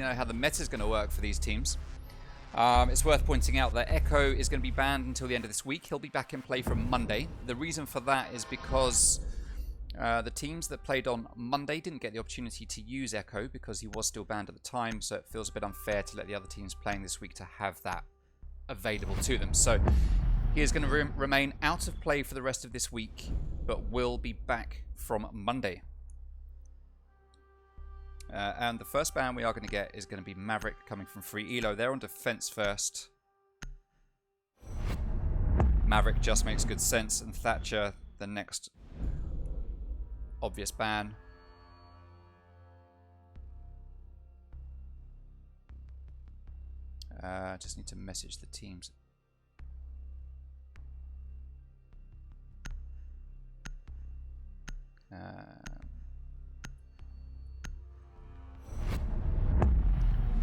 really know how the meta is going to work for these teams. It's worth pointing out that Echo is going to be banned until the end of this week. He'll be back in play from Monday. The reason for that is because the teams that played on Monday didn't get the opportunity to use Echo because he was still banned at the time, so it feels a bit unfair to let the other teams playing this week to have that available to them. So he is going to remain out of play for the rest of this week, but will be back from Monday. And the first ban we are going to get is going to be Maverick coming from Free Elo. They're on defense first. Maverick just makes good sense, and Thatcher, the next obvious ban. Just need to message the teams.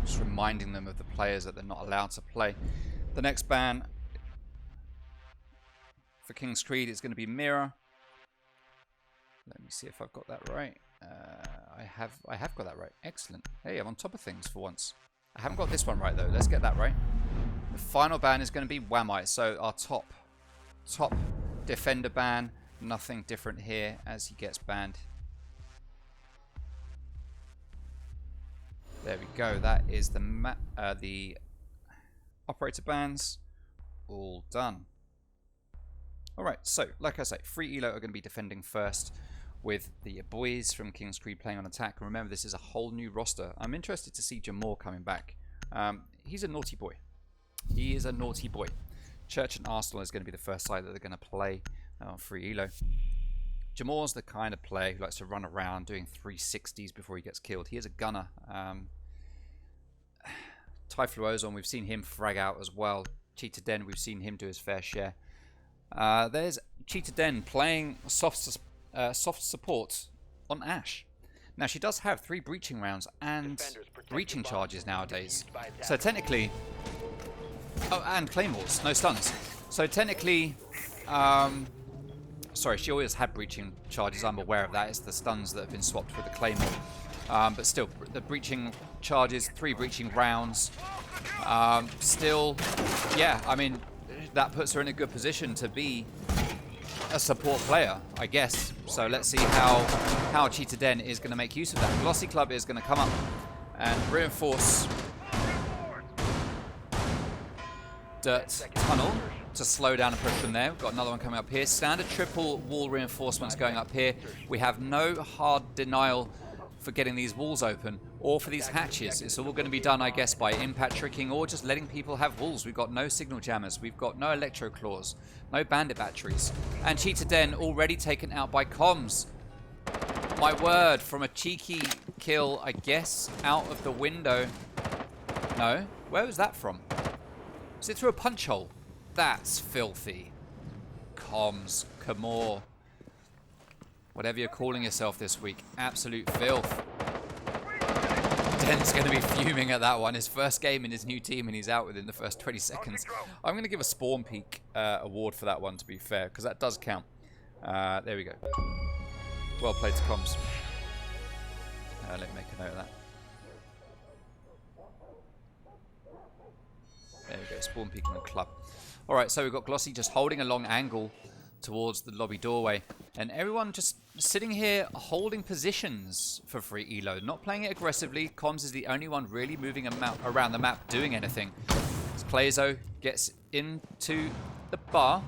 Just reminding them of the players that they're not allowed to play. The next ban for King's Creed is going to be Mira. Let me see if I've got that right. I have got that right. Excellent. Hey, I'm on top of things for once. I haven't got this one right though. Let's get that right. The final ban is going to be Whamite. So our top defender ban. Nothing different here as he gets banned. There we go. That is the operator bans all done. Alright, so like I say, Free Elo are going to be defending first with the boys from King's Creed playing on attack. Remember, this is a whole new roster. I'm interested to see Jamor coming back. He's a naughty boy. He is a naughty boy. Church and Arsenal is going to be the first side that they're going to play on Free Elo. Jamor's the kind of player who likes to run around doing 360s before he gets killed. He is a gunner. Typhloozon, we've seen him frag out as well. Cheetah Den, we've seen him do his fair share. There's Cheetah Den playing soft support on Ashe. Now, she does have 3 breaching rounds and breaching charges nowadays. So technically... Oh, and claymores, no stuns. So technically... sorry, she always had breaching charges, I'm aware of that. It's the stuns that have been swapped with the claymore. But still, the breaching charges, 3 breaching rounds. Still, yeah, I mean, that puts her in a good position to be a support player, I guess. So let's see how Cheetah Den is going to make use of that. Glossy Club is going to come up and reinforce Dirt Tunnel to slow down and push from there. We've got another one coming up here. Standard triple wall reinforcements going up here. We have no hard denial for getting these walls open or for these hatches. It's all going to be done, I guess, by impact tricking or just letting people have walls. We've got no signal jammers. We've got no electro claws, no bandit batteries. And Cheetah Den already taken out by comms. My word, from a cheeky kill, I guess, out of the window. No, where was that from? Was it through a punch hole? That's filthy. Comms, Camor. Whatever you're calling yourself this week. Absolute filth. Den's going to be fuming at that one. His first game in his new team and he's out within the first 20 seconds. I'm going to give a Spawn Peak award for that one, to be fair, because that does count. There we go. Well played to comms. Let me make a note of that. There we go, Spawn Peak in the club. Alright, so we've got Glossy just holding a long angle towards the lobby doorway. And everyone just sitting here holding positions for Free Elo. Not playing it aggressively. Comms is the only one really moving around the map doing anything. As Clazo gets into the bar.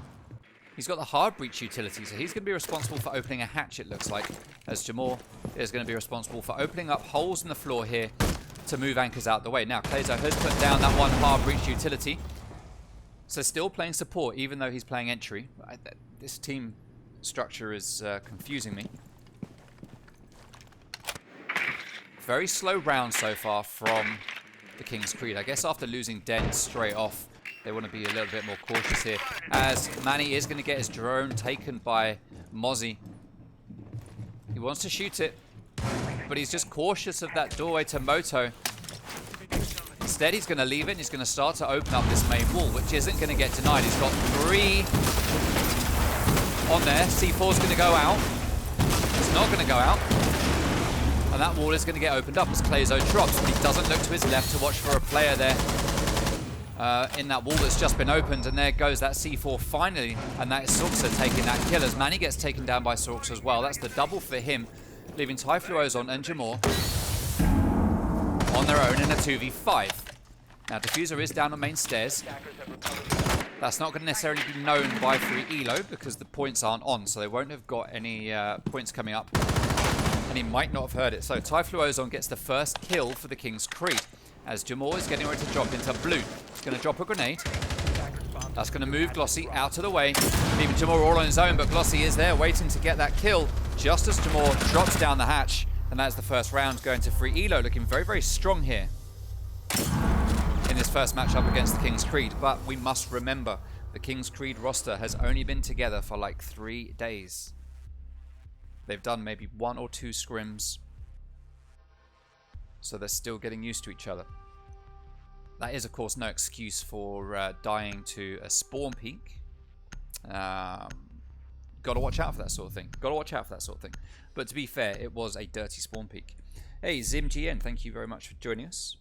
He's got the hard breach utility, so he's going to be responsible for opening a hatch, it looks like. As Jamor is going to be responsible for opening up holes in the floor here to move anchors out the way. Now, Clazo has put down that one hard breach utility. So still playing support, even though he's playing entry. This team structure is confusing me. Very slow round so far from the King's Creed. I guess after losing Den straight off, they want to be a little bit more cautious here. As Manny is going to get his drone taken by Mozzie. He wants to shoot it, but he's just cautious of that doorway to Moto. Instead, he's going to leave it and he's going to start to open up this main wall, which isn't going to get denied. He's got 3 on there. C4's going to go out. It's not going to go out. And that wall is going to get opened up as Clayzo drops, but he doesn't look to his left to watch for a player there in that wall that's just been opened. And there goes that C4 finally, and that is Sorxa taking that kill as Manny gets taken down by Sorxa as well. That's the double for him, leaving Typhloozon and Jamor on their own in a 2v5. Now, Diffuser is down on main stairs. That's not going to necessarily be known by Free Elo because the points aren't on, so they won't have got any points coming up. And he might not have heard it. So Typhloozon gets the first kill for the King's Creed as Jamor is getting ready to drop into blue. He's going to drop a grenade. That's going to move Glossy out of the way, leaving Jamor all on his own, but Glossy is there waiting to get that kill just as Jamor drops down the hatch. And that's the first round going to Free Elo, looking very, very strong here in this first matchup against the King's Creed. But we must remember, the King's Creed roster has only been together for like 3 days. They've done maybe 1 or 2 scrims, so they're still getting used to each other. That is, of course, no excuse for dying to a spawn peak. Got to watch out for that sort of thing. Got to watch out for that sort of thing. But to be fair, it was a dirty spawn peak. Hey, ZimGN, thank you very much for joining us.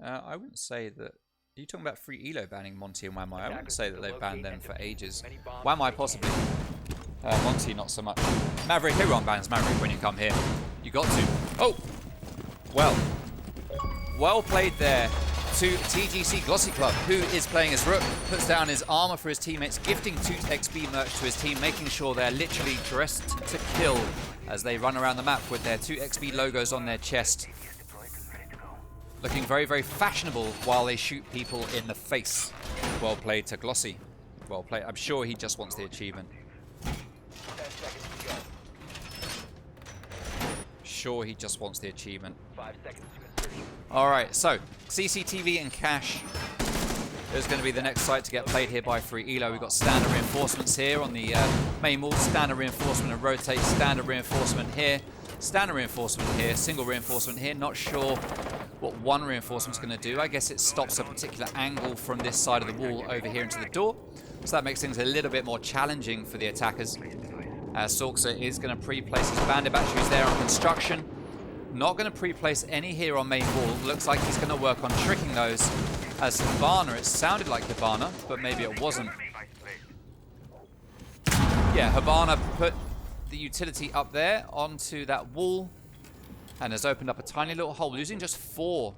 I wouldn't say that... Are you talking about Free Elo banning Monty and Wamai? I wouldn't say that they've banned them for ages. Wamai possibly. Monty not so much. Maverick, everyone bans Maverick when you come here. You got to. Oh! Well played there to TGC Glossy Club, who is playing as Rook, puts down his armor for his teammates, gifting 2XB merch to his team, making sure they're literally dressed to kill as they run around the map with their 2XB logos on their chest. Looking very, very fashionable while they shoot people in the face. Well played to Glossy. Well played. I'm sure he just wants the achievement. Sure, he just wants the achievement. Alright, so CCTV and Cash is going to be the next site to get played here by Free Elo. We've got standard reinforcements here on the main wall. Standard reinforcement and rotate. Standard reinforcement here. Standard reinforcement here. Single reinforcement here. Not sure what one reinforcement's going to do. I guess it stops a particular angle from this side of the wall over here into the door. So that makes things a little bit more challenging for the attackers. Sorxa is going to pre-place his bandit batteries there on construction. Not going to pre-place any here on main wall. Looks like he's going to work on tricking those. As Hibana, it sounded like Hibana, but maybe it wasn't. Yeah, Hibana put the utility up there onto that wall and has opened up a tiny little hole, losing just 4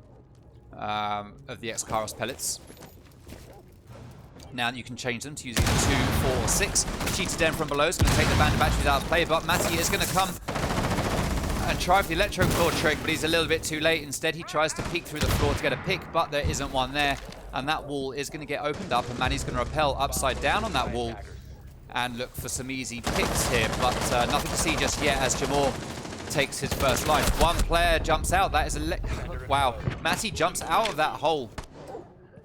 of the X-Kairos pellets. Now you can change them to using 2, 4, or 6. Cheated Den from below is going to take the bandit batteries out of play, but Matty is going to come and try for the electro claw trick, but he's a little bit too late. Instead, he tries to peek through the floor to get a pick, but there isn't one there. And that wall is going to get opened up, and Matty's going to rappel upside down on that wall and look for some easy picks here, but nothing to see just yet as Jamor takes his first life. One player jumps out. That is a... Wow. Matty jumps out of that hole.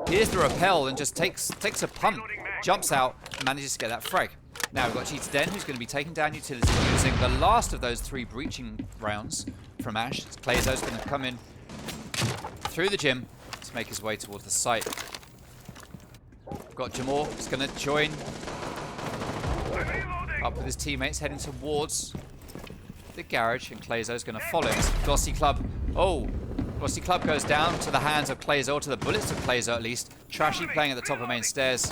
Here's the rappel and just takes a pump. Jumps out and manages to get that frag. Now we've got Cheater Den, who's going to be taking down utility using the last of those 3 breaching rounds from Ash. Clayzo's going to come in through the gym to make his way towards the site. We've got Jamor, who's going to join up with his teammates, heading towards the garage, and Clayzo's going to follow. Glossy Club. Oh, Glossy Club goes down to the hands of Clayzo, or to the bullets of Clayzo at least. Trashy playing at the top of main stairs.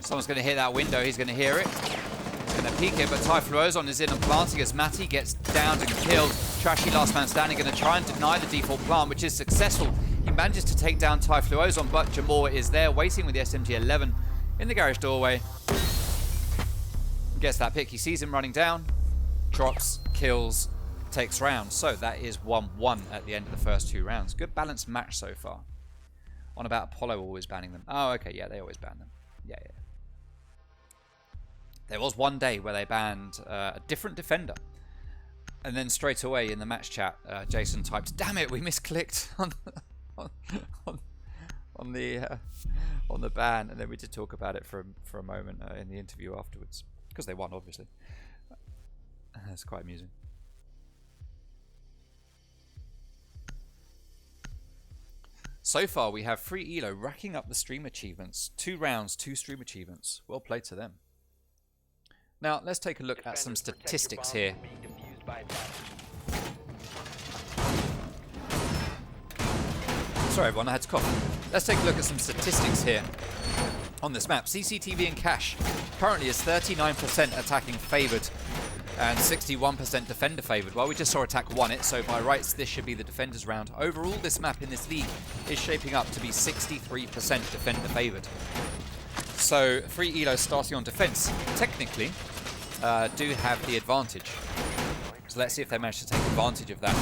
Someone's going to hit that window. He's going to hear it. He's going to peek it, but Typhloozon is in and planting as Matty gets downed and killed. Trashy, last man standing, going to try and deny the default plant, which is successful. He manages to take down Typhloozon, but Jamor is there waiting with the SMG-11 in the garage doorway. Gets that pick. He sees him running down, drops, kills, takes rounds. So that is 1-1 at the end of the first 2 rounds. Good balanced match so far. On about Apollo always banning them. Oh, okay, yeah, they always ban them. Yeah. There was one day where they banned a different defender. And then straight away in the match chat, Jason typed, "Damn it, we misclicked on the ban." And then we did talk about it for a moment in the interview afterwards. Because they won, obviously. That's quite amusing. So far, we have Free Elo racking up the stream achievements. 2 rounds, 2 stream achievements. Well played to them. Now, let's take a look at some statistics here. Sorry everyone, I had to cough. Let's take a look at some statistics here on this map. CCTV and Cash currently is 39% attacking favoured and 61% defender favoured. Well, we just saw attack won it, so by rights this should be the defenders round. Overall, this map in this league is shaping up to be 63% defender favoured. So Free Elo starting on defence technically do have the advantage. So let's see if they manage to take advantage of that.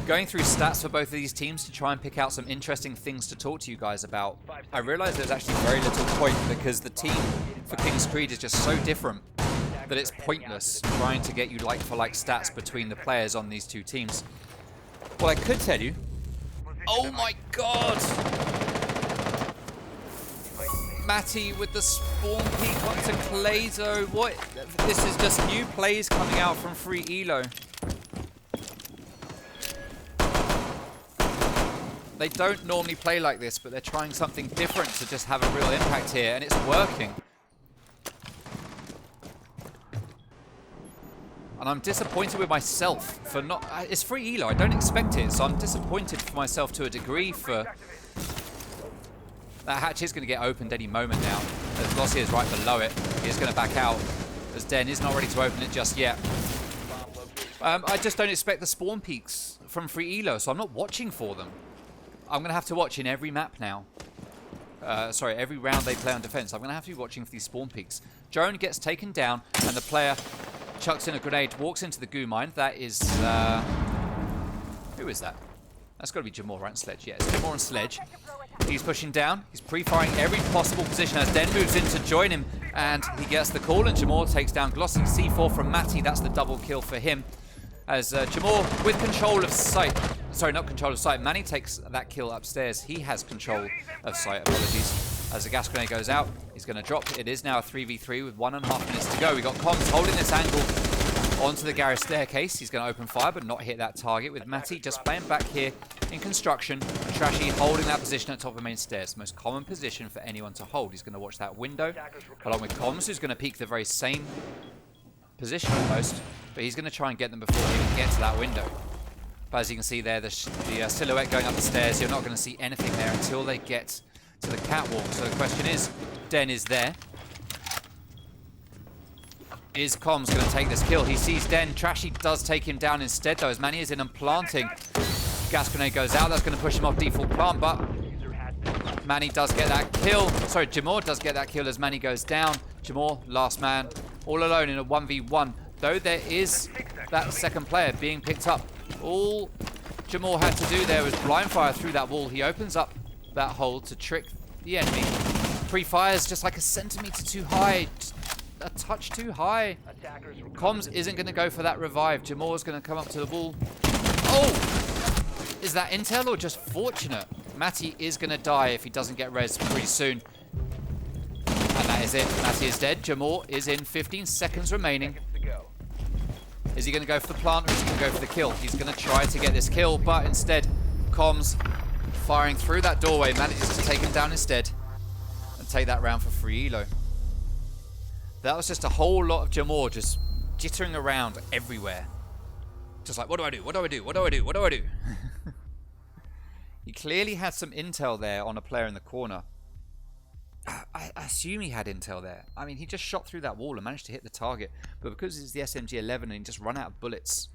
Going through stats for both of these teams to try and pick out some interesting things to talk to you guys about, I realised there's actually very little point because the team for King's Creed is just so different that it's pointless trying to get you like-for-like stats between the players on these two teams. Well, I could tell you... Oh my god! Matty with the spawn peek onto Clazo. What? This is just new plays coming out from Free Elo. They don't normally play like this, but they're trying something different to just have a real impact here, and it's working. And I'm disappointed with myself for not... It's Free Elo, I don't expect it, so I'm disappointed for myself to a degree for... That hatch is going to get opened any moment now. As Glossier is right below it. He's going to back out, as Den is not ready to open it just yet. I just don't expect the spawn peaks from Free Elo, so I'm not watching for them. I'm going to have to watch in every map now. Sorry, every round they play on defense. I'm going to have to be watching for these spawn peaks. Joan gets taken down, and the player chucks in a grenade, walks into the goo mine. That is... who is that? That's got to be Jamor, right? Sledge. Yeah, it's Jamor and Sledge. He's pushing down. He's pre-firing every possible position as Den moves in to join him, and he gets the call, and Jamor takes down Glossy. C4 from Matty. That's the double kill for him. As Jamor with control of sight. Sorry, not control of sight. Manny takes that kill upstairs. He has control of sight. Apologies. As the gas grenade goes out, he's going to drop. It is now a 3v3 with 1.5 minutes to go. We got Comms holding this angle onto the garage staircase. He's going to open fire, but not hit that target. With Matty just playing back here in construction. Trashy holding that position at top of the main stairs. Most common position for anyone to hold. He's going to watch that window, along with Comms, who's going to peek the very same position almost. But he's going to try and get them before he even gets to that window. But as you can see there, the silhouette going up the stairs, you're not going to see anything there until they get to the catwalk. So the question is, Den is there. Is Comms going to take this kill? He sees Den. Trashy does take him down instead, though, as Manny is in and planting. Gas grenade goes out. That's going to push him off default plant, but Manny does get that kill. Sorry, Jamor does get that kill as Manny goes down. Jamor, last man, all alone in a 1v1. Though there is that second player being picked up. All Jamor had to do there was blind fire through that wall. He opens up that hole to trick the enemy. Pre-fires just like a centimeter too high. Just a touch too high. Comms isn't going to go for that revive. Jamor's going to come up to the wall. Oh! Is that intel or just fortunate? Matty is going to die if he doesn't get res pretty soon. And that is it. Matty is dead. Jamor is in 15 seconds remaining. Is he going to go for the plant or is he going to go for the kill? He's going to try to get this kill, but instead, Comms firing through that doorway manages to take him down instead and take that round for Free Elo. That was just a whole lot of Jamor just jittering around everywhere. Just like, what do I do? What do I do? What do I do? What do I do? He clearly had some intel there on a player in the corner. I assume he had intel there. I mean, he just shot through that wall and managed to hit the target. But because it's the SMG-11 and he just run out of bullets,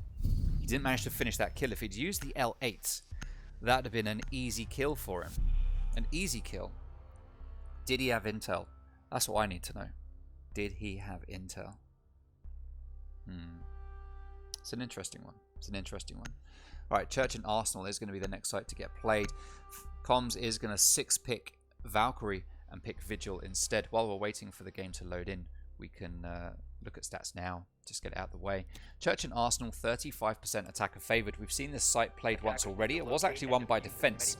he didn't manage to finish that kill. If he'd used the L8, that would have been an easy kill for him. An easy kill. Did he have intel? That's what I need to know. Did he have intel? It's an interesting one. It's an interesting one. All right, Church and Arsenal is going to be the next site to get played. Comms is going to 6-pick Valkyrie and pick Vigil instead. While we're waiting for the game to load in, we can look at stats now. Just get it out of the way. Church and Arsenal, 35% attacker favoured. We've seen this site played once already. It was actually won by defence.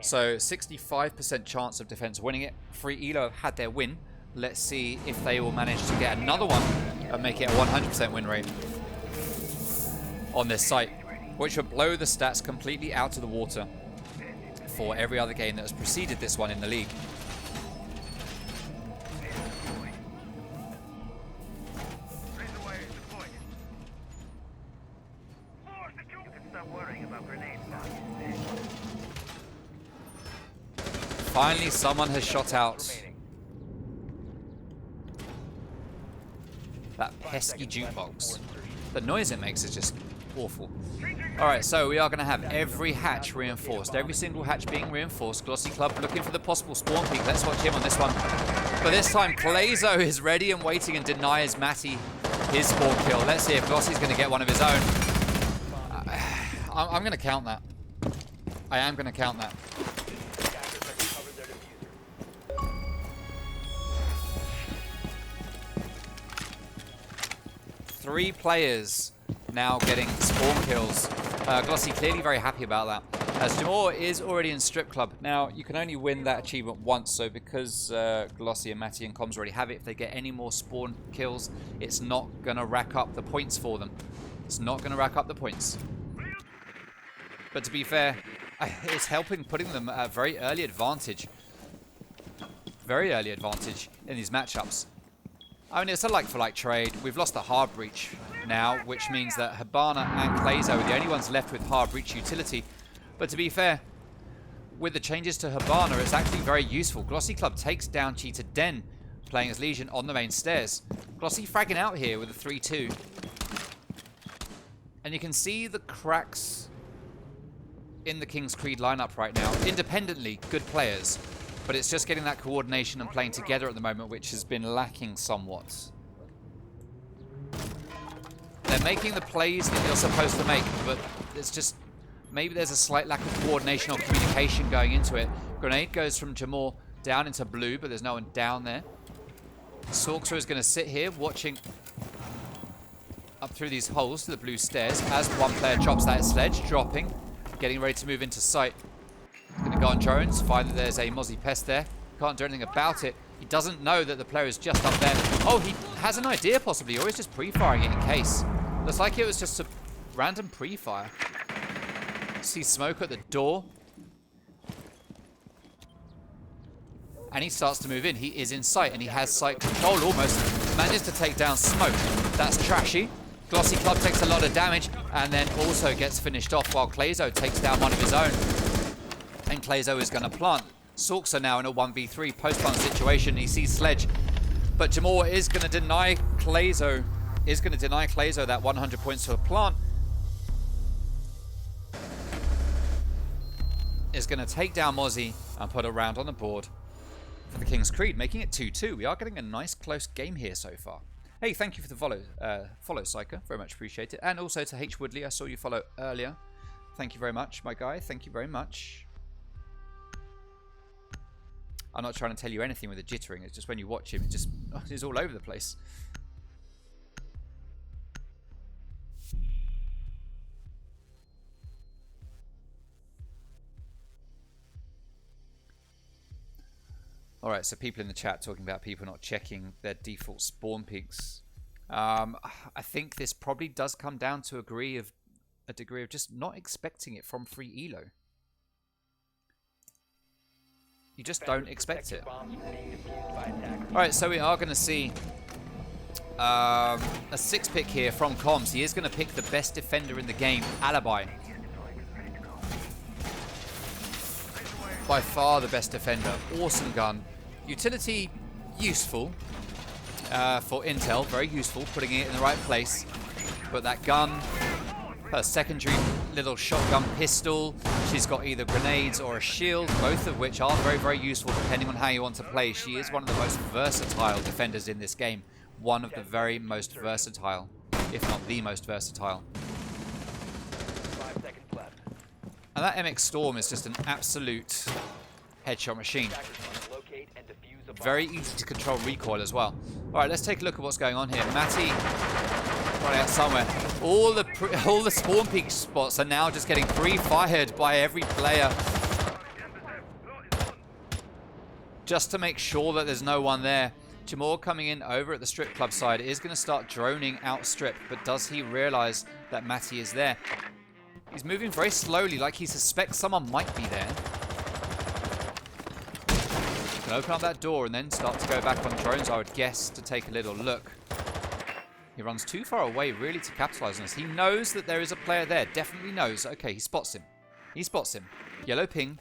So 65% chance of defence winning it. Free Elo have had their win. Let's see if they will manage to get another one and make it a 100% win rate on this site, which would blow the stats completely out of the water for every other game that has preceded this one in the league. Finally, someone has shot out that pesky jukebox. The noise it makes is just awful. Alright, so we are going to have every hatch reinforced. Every single hatch being reinforced. Glossy Club looking for the possible spawn peak. Let's watch him on this one. But this time, Clazo is ready and waiting and denies Matty his spawn kill. Let's see if Glossy's going to get one of his own. I'm going to count that. I am going to count that. Three players now getting spawn kills. Glossy clearly very happy about that, as Jamor is already in Strip Club. Now, you can only win that achievement once, so because Glossy and Matty and Comms already have it, if they get any more spawn kills, it's not going to rack up the points for them. It's not going to rack up the points. But to be fair, it's helping putting them at a very early advantage. Very early advantage in these matchups. I mean, it's a like-for-like trade. We've lost the hard breach now, which means that Hibana and Clazo are the only ones left with hard breach utility. But to be fair, with the changes to Hibana, it's actually very useful. Glossy Club takes down Cheetah Den, playing as Legion on the main stairs. Glossy fragging out here with a 3-2. And you can see the cracks in the King's Creed lineup right now. Independently, good players. But it's just getting that coordination and playing together at the moment, which has been lacking somewhat. They're making the plays that you're supposed to make, but it's just... maybe there's a slight lack of coordination or communication going into it. Grenade goes from Jamor down into blue, but there's no one down there. Sorcerer is going to sit here watching up through these holes to the blue stairs as one player chops that sledge, dropping, getting ready to move into sight. Going to go on drones, find that there's a Mozzie Pest there. Can't do anything about it. He doesn't know that the player is just up there. Oh, he has an idea possibly, or he's just pre-firing it in case. Looks like it was just a random pre-fire. See smoke at the door. And he starts to move in. He is in sight, and he has sight control almost. Manages to take down smoke. That's trashy. Glossy Club takes a lot of damage, and then also gets finished off while Clazo takes down one of his own. And Clazo is going to plant. Sorks are now in a 1v3 post-plant situation. He sees Sledge. But Jamor is going to deny Clazo. That 100 points to a plant. Is going to take down Mozzie and put a round on the board for the King's Creed, making it 2-2. We are getting a nice close game here so far. Hey, thank you for the follow, Psyker. Very much appreciate it. And also to H. Woodley, I saw you follow earlier. Thank you very much, my guy. Thank you very much. I'm not trying to tell you anything with the jittering. It's just when you watch him, it just is all over the place. Alright, so people in the chat talking about people not checking their default spawn peaks. I think this probably does come down to a degree of just not expecting it from free elo. You just don't expect it. Alright, so we are going to see a 6 pick here from Comms. He is going to pick the best defender in the game, Alibi. By far the best defender. Awesome gun. Utility, useful for intel. Very useful, putting it in the right place. But that gun, her secondary little shotgun pistol. She's got either grenades or a shield, both of which are very, very useful depending on how you want to play. She is one of the most versatile defenders in this game. One of the very most versatile, if not the most versatile. 5 seconds left. And that MX Storm is just an absolute headshot machine. Very easy to control recoil as well. Alright, let's take a look at what's going on here. Matty running out somewhere. All the spawn peak spots are now just getting pre-fired by every player. Just to make sure that there's no one there. Jamal coming in over at the strip club side is going to start droning out strip, but does he realize that Matty is there? He's moving very slowly, like he suspects someone might be there. He can open up that door and then start to go back on drones, I would guess, to take a little look. He runs too far away, really, to capitalize on this. He knows that there is a player there. Definitely knows. Okay, he spots him. He spots him. Yellow ping.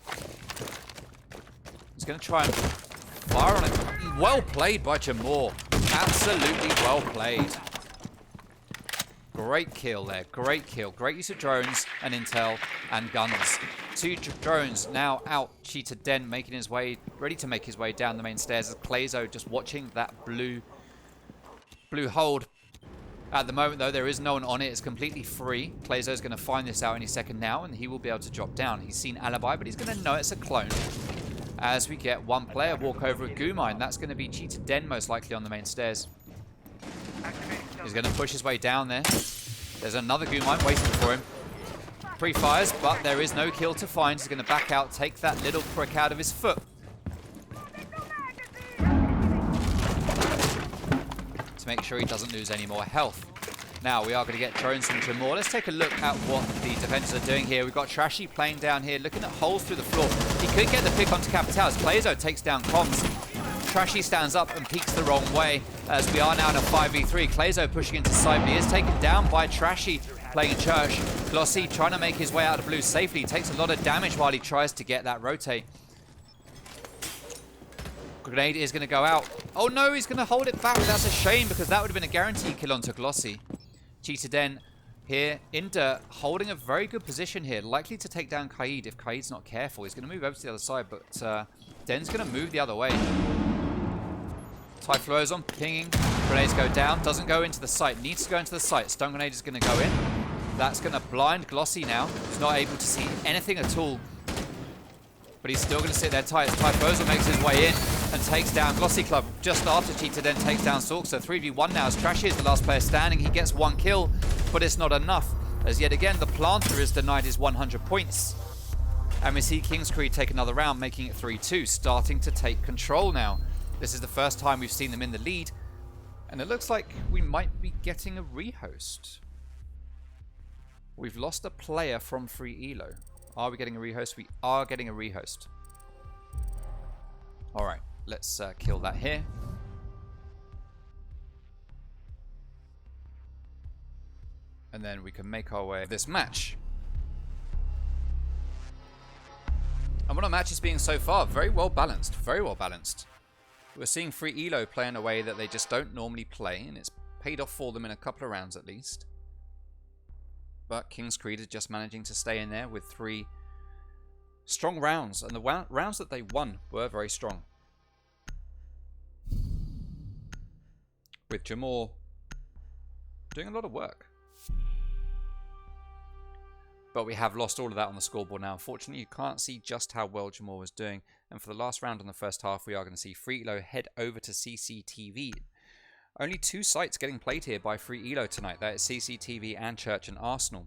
He's going to try and fire on it. Well played by Jamal. Absolutely well played. Great kill there. Great kill. Great use of drones and intel and guns. 2 drones now out. Cheetah Den making his way, ready to make his way down the main stairs. As Clazo just watching that blue hold. At the moment, though, there is no one on it. It's completely free. Clazo's going to find this out any second now, and he will be able to drop down. He's seen Alibi, but he's going to know it's a clone. As we get one player walk over a goo mine. That's going to be Cheetah Den, most likely, on the main stairs. He's going to push his way down there. There's another goo mine waiting for him. Pre-fires, but there is no kill to find. He's going to back out, take that little prick out of his foot. To make sure he doesn't lose any more health. Now we are going to get drones from Jamal. Let's take a look at what the defenders are doing here. We've got Trashy playing down here, looking at holes through the floor. He could get the pick onto Capital as Clazo takes down comms. Trashy stands up and peeks the wrong way as we are now in a 5v3. Clazo pushing into side, but he is taken down by Trashy playing in church. Glossy trying to make his way out of blue safely. He takes a lot of damage while he tries to get that rotate. Grenade is going to go out. Oh no, he's going to hold it back. That's a shame because that would have been a guaranteed kill onto Glossy. Cheetah Den here in dirt, holding a very good position here. Likely to take down Kaid if Kaid's not careful. He's going to move over to the other side, but Den's going to move the other way. Typhlo's on, pinging. Grenades go down. Doesn't go into the site. Needs to go into the site. Stun grenade is going to go in. That's going to blind Glossy now. He's not able to see anything at all. But he's still going to sit there tight. Typhozo makes his way in and takes down Glossy Club just after Cheetah Den takes down Sork. So 3v1 now as Trashy is the last player standing. He gets 1 kill, but it's not enough. As yet again, the planter is denied his 100 points. And we see Kingscreed take another round, making it 3-2, starting to take control now. This is the first time we've seen them in the lead. And it looks like we might be getting a rehost. We've lost a player from free elo. Are we getting a rehost? We are getting a rehost. Alright, let's kill that here. And then we can make our way this match. And what our match is being so far, very well balanced. Very well balanced. We're seeing free elo play in a way that they just don't normally play, and it's paid off for them in a couple of rounds at least. But Kingscreed is just managing to stay in there with 3 strong rounds. And the rounds that they won were very strong. With Jamal doing a lot of work. But we have lost all of that on the scoreboard now. Unfortunately, you can't see just how well Jamal was doing. And for the last round in the first half, we are going to see Free Elo head over to CCTV. Only 2 sites getting played here by Free Elo tonight. That is CCTV and Church and Arsenal.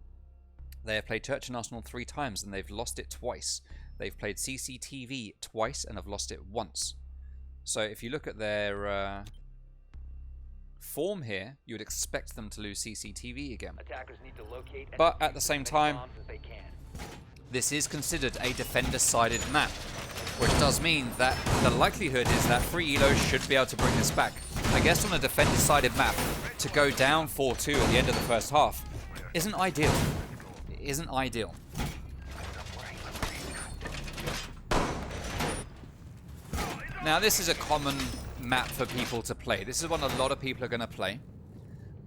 They have played Church and Arsenal 3 times and they've lost it twice. They've played CCTV twice and have lost it once. So if you look at their form here, you would expect them to lose CCTV again. Attackers need to locate but at the same time, bombs as they can. this is considered a defender-sided map, which does mean that the likelihood is that Free Elo should be able to bring this back. I guess on a defender-sided map, to go down 4-2 at the end of the first half isn't ideal. It isn't ideal. Now, this is a common map for people to play. This is one a lot of people are going to play.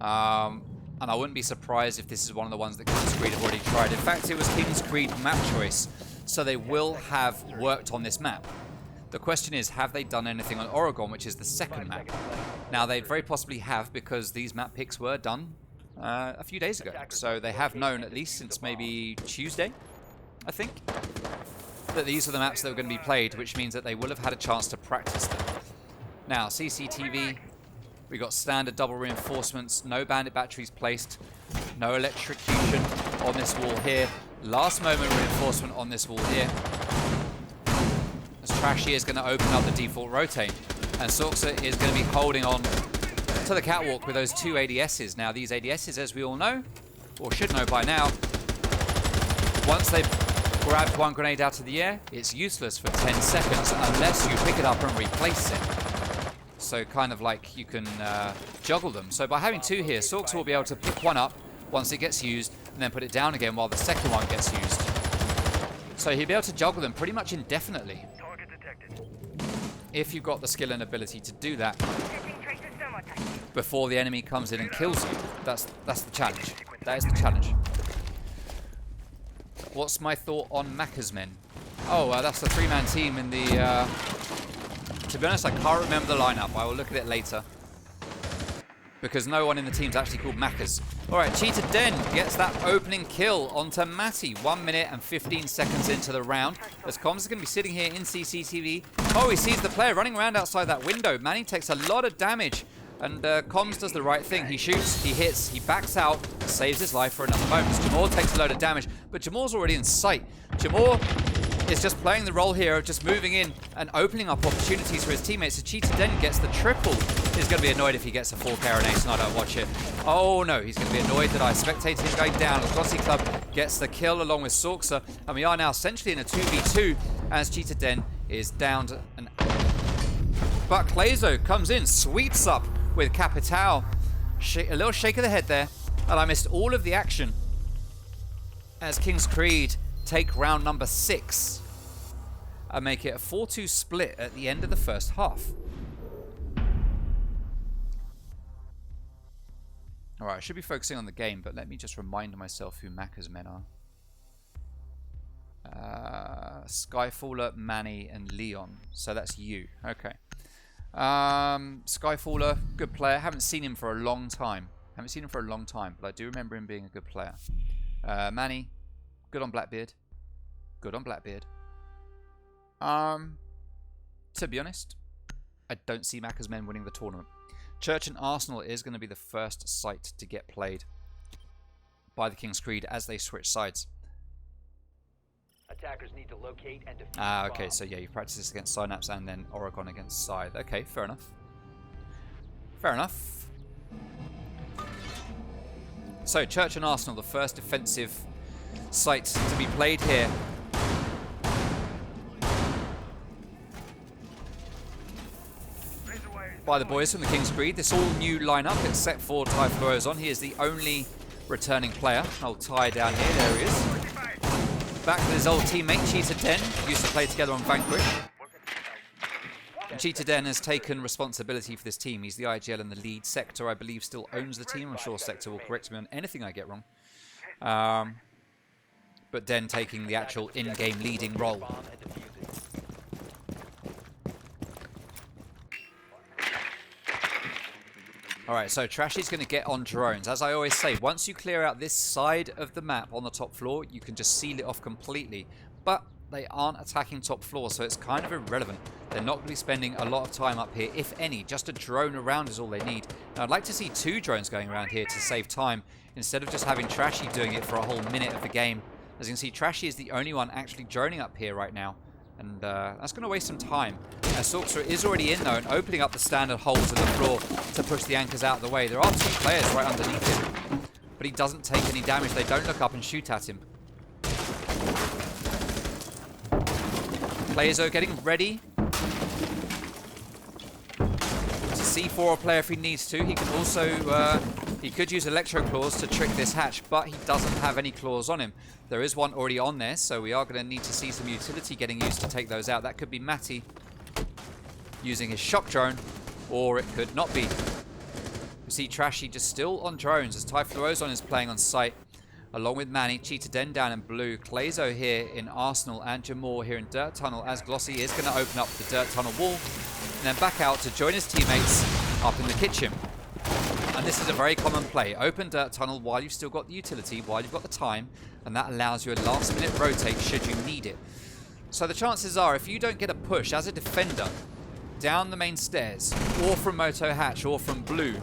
And I wouldn't be surprised if this is one of the ones that Kingscreed have already tried. In fact, it was Kingscreed map choice, so they will have worked on this map. The question is, have they done anything on Oregon, which is the second map? Now, they very possibly have, because these map picks were done a few days ago. So they have known, at least since maybe Tuesday, I think, that these are the maps that were going to be played, which means that they will have had a chance to practice them. Now, CCTV, we got standard double reinforcements, no bandit batteries placed, no electrocution on this wall here, last moment reinforcement on this wall here. As Trashy is going to open up the default rotate. And Sorxa is going to be holding on to the catwalk with those 2 ADSs. Now, these ADSs, as we all know, or should know by now, once they've grabbed one grenade out of the air, it's useless for 10 seconds unless you pick it up and replace it. So kind of like you can juggle them. So by having 2 here, Sorxa will be able to pick one up once it gets used and then put it down again while the second one gets used. So he'll be able to juggle them pretty much indefinitely. If you've got the skill and ability to do that before the enemy comes in and kills you. That's the challenge. That is the challenge. What's my thought on Macca's men? Oh, that's the 3-man team in the... to be honest, I can't remember the lineup. I will look at it later. Because no one in the team's actually called Macca's. Alright, Cheetah Den gets that opening kill onto Matty. 1 minute and 15 seconds into the round. As Comms is going to be sitting here in CCTV. Oh, he sees the player running around outside that window. Manny takes a lot of damage. And Comms does the right thing. He shoots, he hits, he backs out, saves his life for another bonus. Jamor takes a load of damage, but Jamor's already in sight. Jamor is just playing the role here of just moving in and opening up opportunities for his teammates. So Cheetah Den gets the triple. He's going to be annoyed if he gets a 4K or an ace and I don't watch it. Oh no, he's going to be annoyed that I spectated him going down. Glossy Club gets the kill along with Sorxa. And we are now essentially in a 2v2 as Cheetah Den is downed. But Clazo comes in, sweeps up with Capital. A little shake of the head there. And I missed all of the action as King's Creed take round number 6 and make it a 4-2 split at the end of the first half. Alright, I should be focusing on the game, but let me just remind myself who Macca's men are. Skyfaller, Manny, and Leon. So that's you. Okay. Skyfaller, good player. Haven't seen him for a long time. But I do remember him being a good player. Manny, good on Blackbeard. To be honest, I don't see Macca's men winning the tournament. Church and Arsenal is going to be the first site to get played by the King's Creed as they switch sides. Attackers need to locate and defuse Okay, so yeah, you practice this against Synapse and then Oregon against Scythe. Okay, fair enough. So, Church and Arsenal, the first defensive site to be played here. By the boys from the King's Creed. This all-new lineup except for Ty Florizon. He is the only returning player. I'll tie down here. There he is. Back with his old teammate, Cheetah Den. Used to play together on Vanquish. And Cheetah Den has taken responsibility for this team. He's the IGL in the lead. Sector, I believe, still owns the team. I'm sure Sector will correct me on anything I get wrong. But Den taking the actual in-game leading role. Alright, so Trashy's going to get on drones. As I always say, once you clear out this side of the map on the top floor, you can just seal it off completely. But they aren't attacking top floor, so it's kind of irrelevant. They're not going to be spending a lot of time up here, if any. Just a drone around is all they need. Now, I'd like to see 2 drones going around here to save time, instead of just having Trashy doing it for a whole minute of the game. As you can see, Trashy is the only one actually droning up here right now. And that's going to waste some time. Sorxa is already in though and opening up the standard holes in the floor to push the anchors out of the way. There are 2 players right underneath him, but he doesn't take any damage. They don't look up and shoot at him. Clazo getting ready to C4 a player if he needs to. He can also he could use Electro Claws to trick this hatch, but he doesn't have any claws on him. There is one already on there, so we are going to need to see some utility getting used to take those out. That could be Matty using his shock drone, or it could not be. You see Trashy just still on drones as Ty Florizon is playing on site, along with Manny. Cheetah Den down in blue, Clazo here in Arsenal, and Jamor here in Dirt Tunnel, as Glossy is going to open up the Dirt Tunnel wall, and then back out to join his teammates up in the kitchen. And this is a very common play. Open Dirt Tunnel while you've still got the utility, while you've got the time, and that allows you a last-minute rotate should you need it. So the chances are, if you don't get a push as a defender down the main stairs, or from Moto Hatch, or from Blue,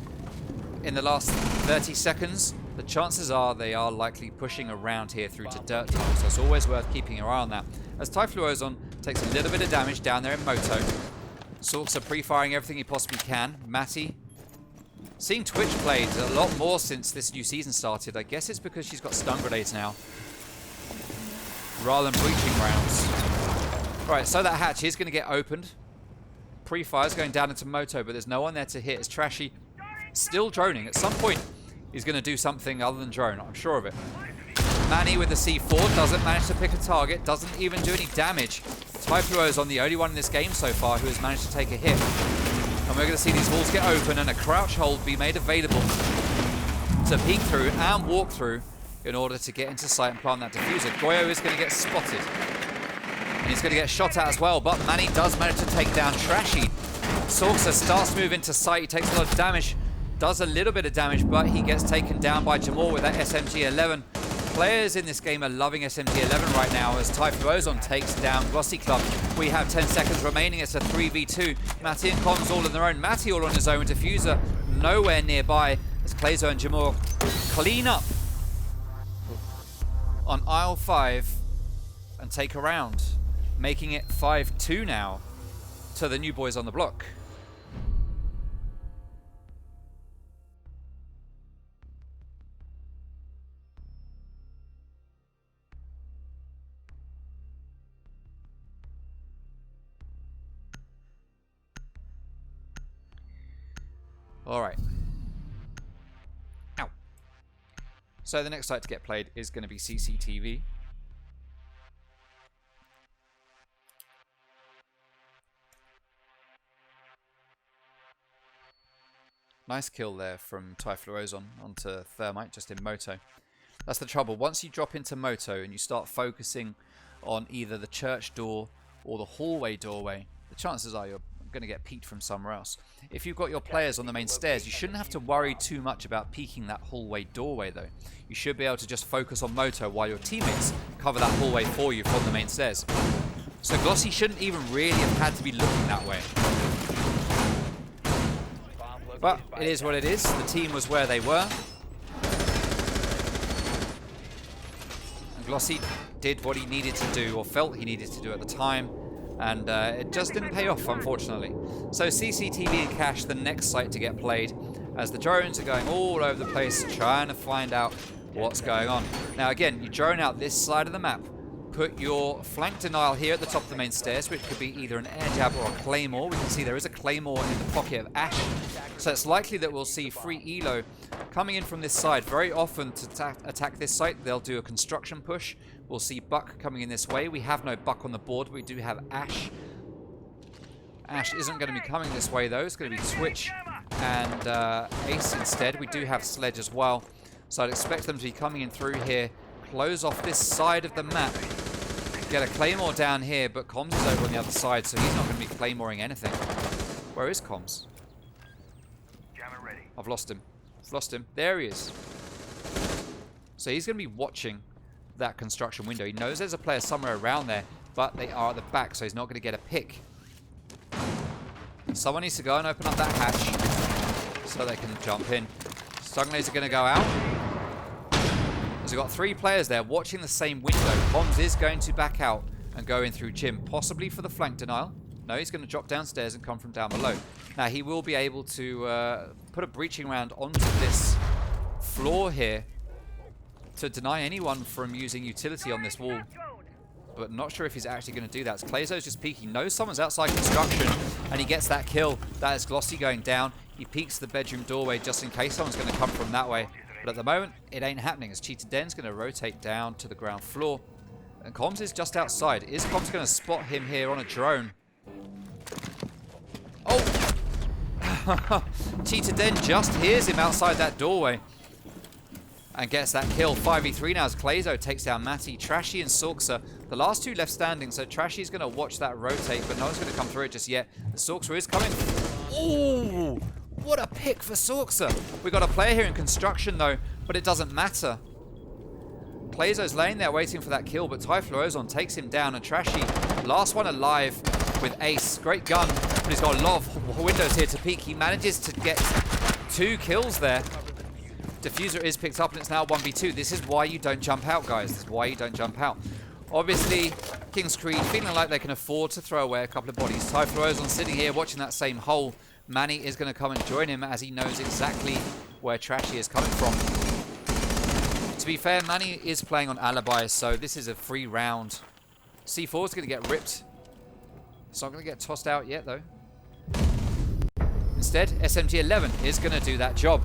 in the last 30 seconds, the chances are they are likely pushing around here through to Dirt Tunnel. So it's always worth keeping your eye on that. As Ty Florizon takes a little bit of damage down there in Moto, Sorksa pre-firing everything he possibly can. Matty seeing Twitch played a lot more since this new season started. I guess it's because she's got stun grenades now, rather than breaching rounds. Right, so that hatch is going to get opened. Pre-fire's going down into Moto, but there's no one there to hit. It's Trashy still droning. At some point, he's going to do something other than drone. I'm sure of it. Manny with the C4 doesn't manage to pick a target, doesn't even do any damage. Typhlo's on the only one in this game so far who has managed to take a hit. And we're going to see these walls get open and a crouch hold be made available to peek through and walk through in order to get into sight and plant that diffuser. Goyo is going to get spotted. And he's going to get shot at as well, but Manny does manage to take down Trashy. Sorksa starts to move into sight. He takes a lot of damage, does a little bit of damage, but he gets taken down by Jamal with that SMG-11. Players in this game are loving SMG-11 right now as Typhlo's takes down Glossy Club. We have 10 seconds remaining. It's a 3v2. Matty and Comms all on their own. Matty all on his own. Diffuser nowhere nearby as Clayzo and Jamal clean up on aisle 5 and take a round, making it 5-2 now to the new boys on the block. All right. Ow. So the next site to get played is going to be CCTV. Nice kill there from Typhlo's onto Thermite, just in Moto. That's the trouble. Once you drop into Moto and you start focusing on either the church door or the hallway doorway, the chances are you're going to get peeked from somewhere else. If you've got your players on the main stairs, you shouldn't have to worry too much about peeking that hallway doorway though. You should be able to just focus on Moto while your teammates cover that hallway for you from the main stairs. So Glossy shouldn't even really have had to be looking that way. But it is what it is. The team was where they were. And Glossy did what he needed to do, or felt he needed to do at the time. And it just didn't pay off, unfortunately. So CCTV and Cache, the next site to get played, as the drones are going all over the place trying to find out what's going on. Now again, you drone out this side of the map, put your flank denial here at the top of the main stairs, which could be either an air jab or a claymore. We can see there is a claymore in the pocket of Ash. So it's likely that we'll see free elo coming in from this side. Very often to attack this site, they'll do a construction push. We'll see Buck coming in this way. We have no Buck on the board, but we do have Ash. Ash isn't going to be coming this way though. It's going to be Twitch and Ace instead. We do have Sledge as well. So I'd expect them to be coming in through here, close off this side of the map, get a Claymore down here, but Comms is over on the other side, so he's not going to be Claymoring anything. Where is Comms? I've lost him. I've lost him. There he is. So he's going to be watching that construction window. He knows there's a player somewhere around there, but they are at the back, so he's not going to get a pick. Someone needs to go and open up that hatch so they can jump in. Stunglays are going to go out. We've got 3 players there watching the same window. Comms is going to back out and go in through Jim, possibly for the flank denial. No, he's going to drop downstairs and come from down below. Now, he will be able to put a breaching round onto this floor here to deny anyone from using utility on this wall. But not sure if he's actually going to do that. Clayzo's just peeking. Knows someone's outside construction, and he gets that kill. That is Glossy going down. He peeks the bedroom doorway just in case someone's going to come from that way. But at the moment, it ain't happening as Cheetah Den's going to rotate down to the ground floor. And Comms is just outside. Is Comms going to spot him here on a drone? Oh! Cheetah Den just hears him outside that doorway and gets that kill. 5v3 now as Clayzo takes down Matty, Trashy and Sorksa. The last 2 left standing, so Trashy's going to watch that rotate, but no one's going to come through it just yet. The Sorksa is coming. Ooh! What a pick for Sorksa. We've got a player here in construction though, but it doesn't matter. Clayzo's laying there waiting for that kill, but Typhlo's takes him down, and Trashy, last one alive with Ace. Great gun, but he's got a lot of windows here to peek. He manages to get 2 kills there. Diffuser is picked up and it's now 1v2. This is why you don't jump out, guys. This is why you don't jump out. Obviously, King's Creed feeling like they can afford to throw away a couple of bodies. Typhlosion sitting here watching that same hole. Manny is going to come and join him as he knows exactly where Trashy is coming from. To be fair, Manny is playing on Alibi, so this is a free round. C4 is going to get ripped. It's not going to get tossed out yet, though. Instead, SMG-11 is going to do that job.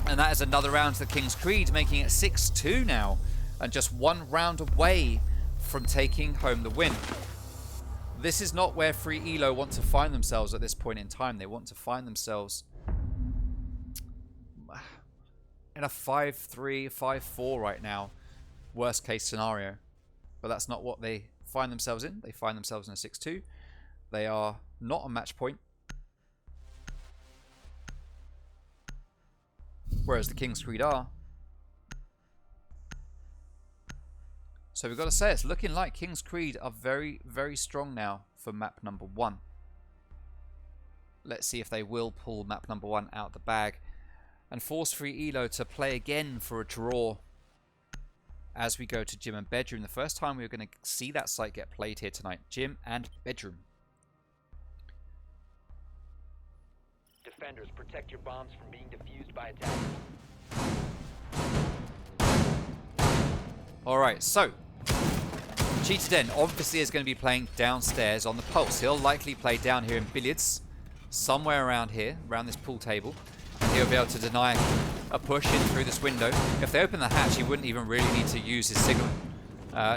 And that is another round to the King's Creed, making it 6-2 now. And just one round away from taking home the win. This is not where Free Elo want to find themselves at this point in time. They want to find themselves in a 5-3, 5-4 right now. Worst case scenario. But that's not what they find themselves in. They find themselves in a 6-2. They are not on match point. Whereas the King's Creed are. So we've got to say, it's looking like King's Creed are very, very strong now for map number 1. Let's see if they will pull map number 1 out the bag and force Free Elo to play again for a draw as we go to Gym and Bedroom. The first time we're going to see that site get played here tonight. Gym and Bedroom. Defenders, protect your bombs from being defused by attackers. Alright, so Cheetah Den obviously is going to be playing downstairs on the Pulse. He'll likely play down here in Billiards, somewhere around here, around this pool table. And he'll be able to deny a push in through this window. If they open the hatch, he wouldn't even really need to use his signal.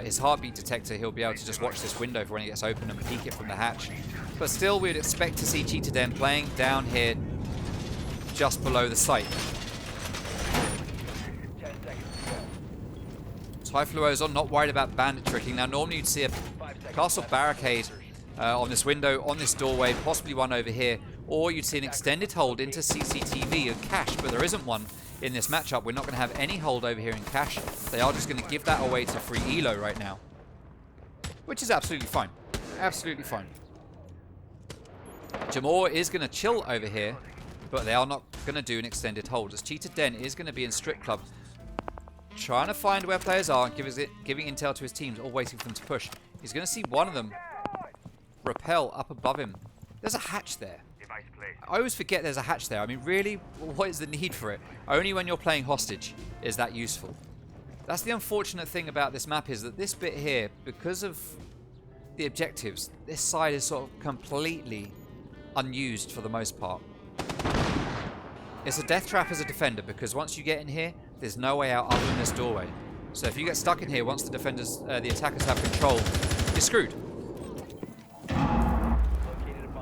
His heartbeat detector, he'll be able to just watch this window for when it gets open and peek it from the hatch. But still, we'd expect to see Cheetah Den playing down here just below the site. 10 seconds to go. Typhlosion not worried about bandit tricking. Now, normally you'd see a castle barricade on this window, on this doorway, possibly one over here, or you'd see an extended hold into CCTV or cache, but there isn't one in this matchup. We're not going to have any hold over here in cache. They are just going to give that away to Free Elo right now, which is absolutely fine. Absolutely fine. Jamor is going to chill over here, but they are not going to do an extended hold, as Cheetah Den is going to be in Strip Club, trying to find where players are and giving intel to his teams, or waiting for them to push. He's going to see one of them rappel up above him. There's a hatch there. I always forget there's a hatch there. I mean, really, what is the need for it? Only when you're playing hostage is that useful. That's the unfortunate thing about this map, is that this bit here, because of the objectives, this side is sort of completely unused for the most part. It's a death trap as a defender, because once you get in here, there's no way out other than this doorway. So if you get stuck in here, once the defenders, the attackers have control, you're screwed.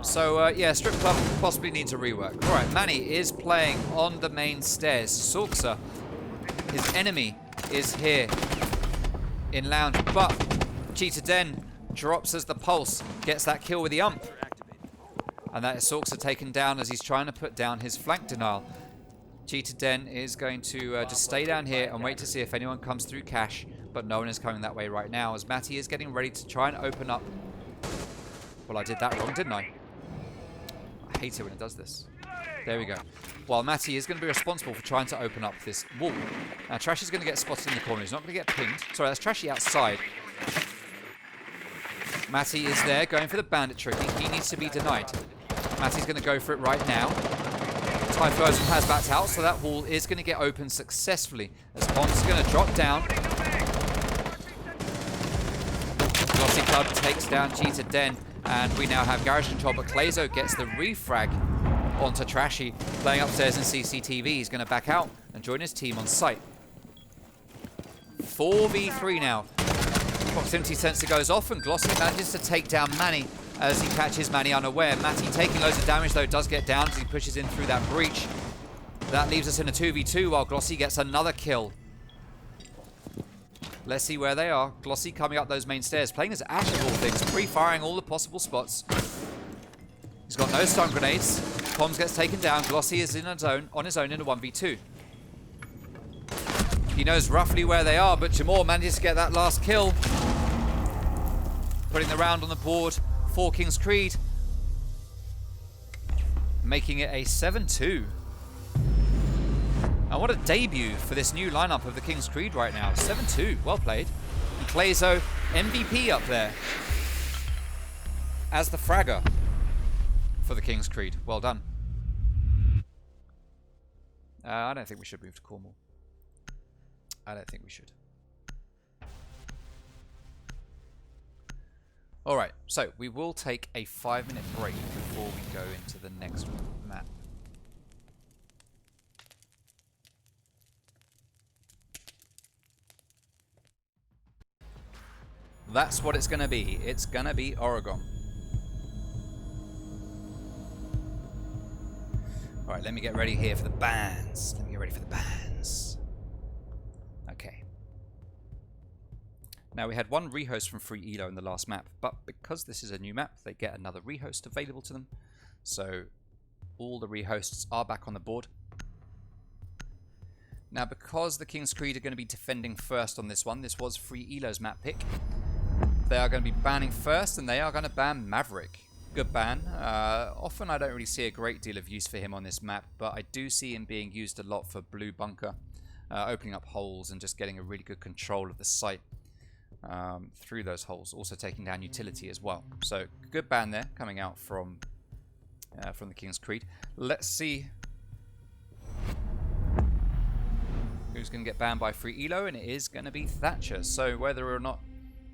So yeah, Strip Club possibly needs a rework. Alright, Manny is playing on the main stairs. Sorksa, his enemy, is here in lounge, but Cheetah Den drops as the Pulse gets that kill with the ump. And that is Sorksa taken down as he's trying to put down his flank denial. Cheetah Den is going to just stay down here and wait to see if anyone comes through cache, but no one is coming that way right now, as Matty is getting ready to try and open up. Well, I did that wrong, didn't I? I hate it when it does this. There we go. While Matty is going to be responsible for trying to open up this wall. Now, Trash is going to get spotted in the corner. He's not going to get pinged. Sorry, that's Trashy outside. Matty is there, going for the bandit tricking. He needs to be denied. Matty's going to go for it right now. Typhlosion has backed out, so that wall is going to get open successfully. As Pons is going to drop down. Glossy Club takes down Cheetah Den. And we now have garage control, but Clazo gets the refrag onto Trashy, playing upstairs in CCTV. He's going to back out and join his team on site. 4v3 now. Proximity sensor goes off, and Glossy manages to take down Manny as he catches Manny unaware. Matty taking loads of damage, though, does get down as he pushes in through that breach. That leaves us in a 2v2 while Glossy gets another kill. Let's see where they are. Glossy coming up those main stairs, playing as Ash of all things, pre-firing all the possible spots. He's got no stun grenades. Poms gets taken down. Glossy is on his own in a 1v2. He knows roughly where they are, but Jamor manages to get that last kill. Putting the round on the board for King's Creed. Making it a 7-2. And what a debut for this new lineup of the King's Creed right now. 7-2. Well played. And Clazo, MVP up there as the fragger for the King's Creed. Well done. I don't think we should move to Cornwall. I don't think we should. Alright, so we will take a 5-minute break before we go into the next map. That's what it's going to be. It's going to be Oregon. Alright, let me get ready here for the bands. Let me get ready for the bands. Okay. Now, we had one rehost from Free Elo in the last map, but because this is a new map, they get another rehost available to them. So, all the rehosts are back on the board. Now, because the King's Creed are going to be defending first on this one, this was Free Elo's map pick. They are going to be banning first, and they are going to ban Maverick. Good ban. Often I don't really see a great deal of use for him on this map, but I do see him being used a lot for blue bunker, opening up holes and just getting a really good control of the site through those holes, also taking down utility as well. So good ban there coming out from the King's Creed. Let's see who's going to get banned by Free Elo, and it is going to be Thatcher. So whether or not,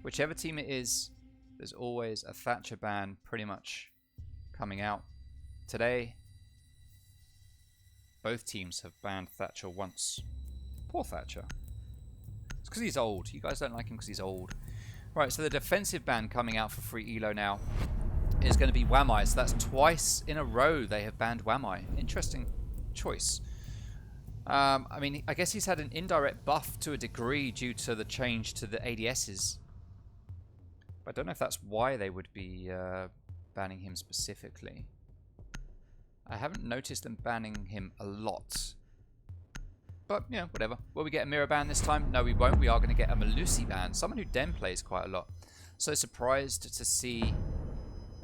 whichever team it is, there's always a Thatcher ban pretty much coming out. Today, both teams have banned Thatcher once. Poor Thatcher. It's because he's old. You guys don't like him because he's old. Right, so the defensive ban coming out for Free Elo now is going to be Wamai. So that's twice in a row they have banned Wamai. Interesting choice. I mean, I guess he's had an indirect buff to a degree due to the change to the ADSs. I don't know if that's why they would be banning him specifically. I haven't noticed them banning him a lot. But, yeah, whatever. Will we get a mirror ban this time? No, we won't. We are going to get a Malusi ban. Someone who Den plays quite a lot. So surprised to see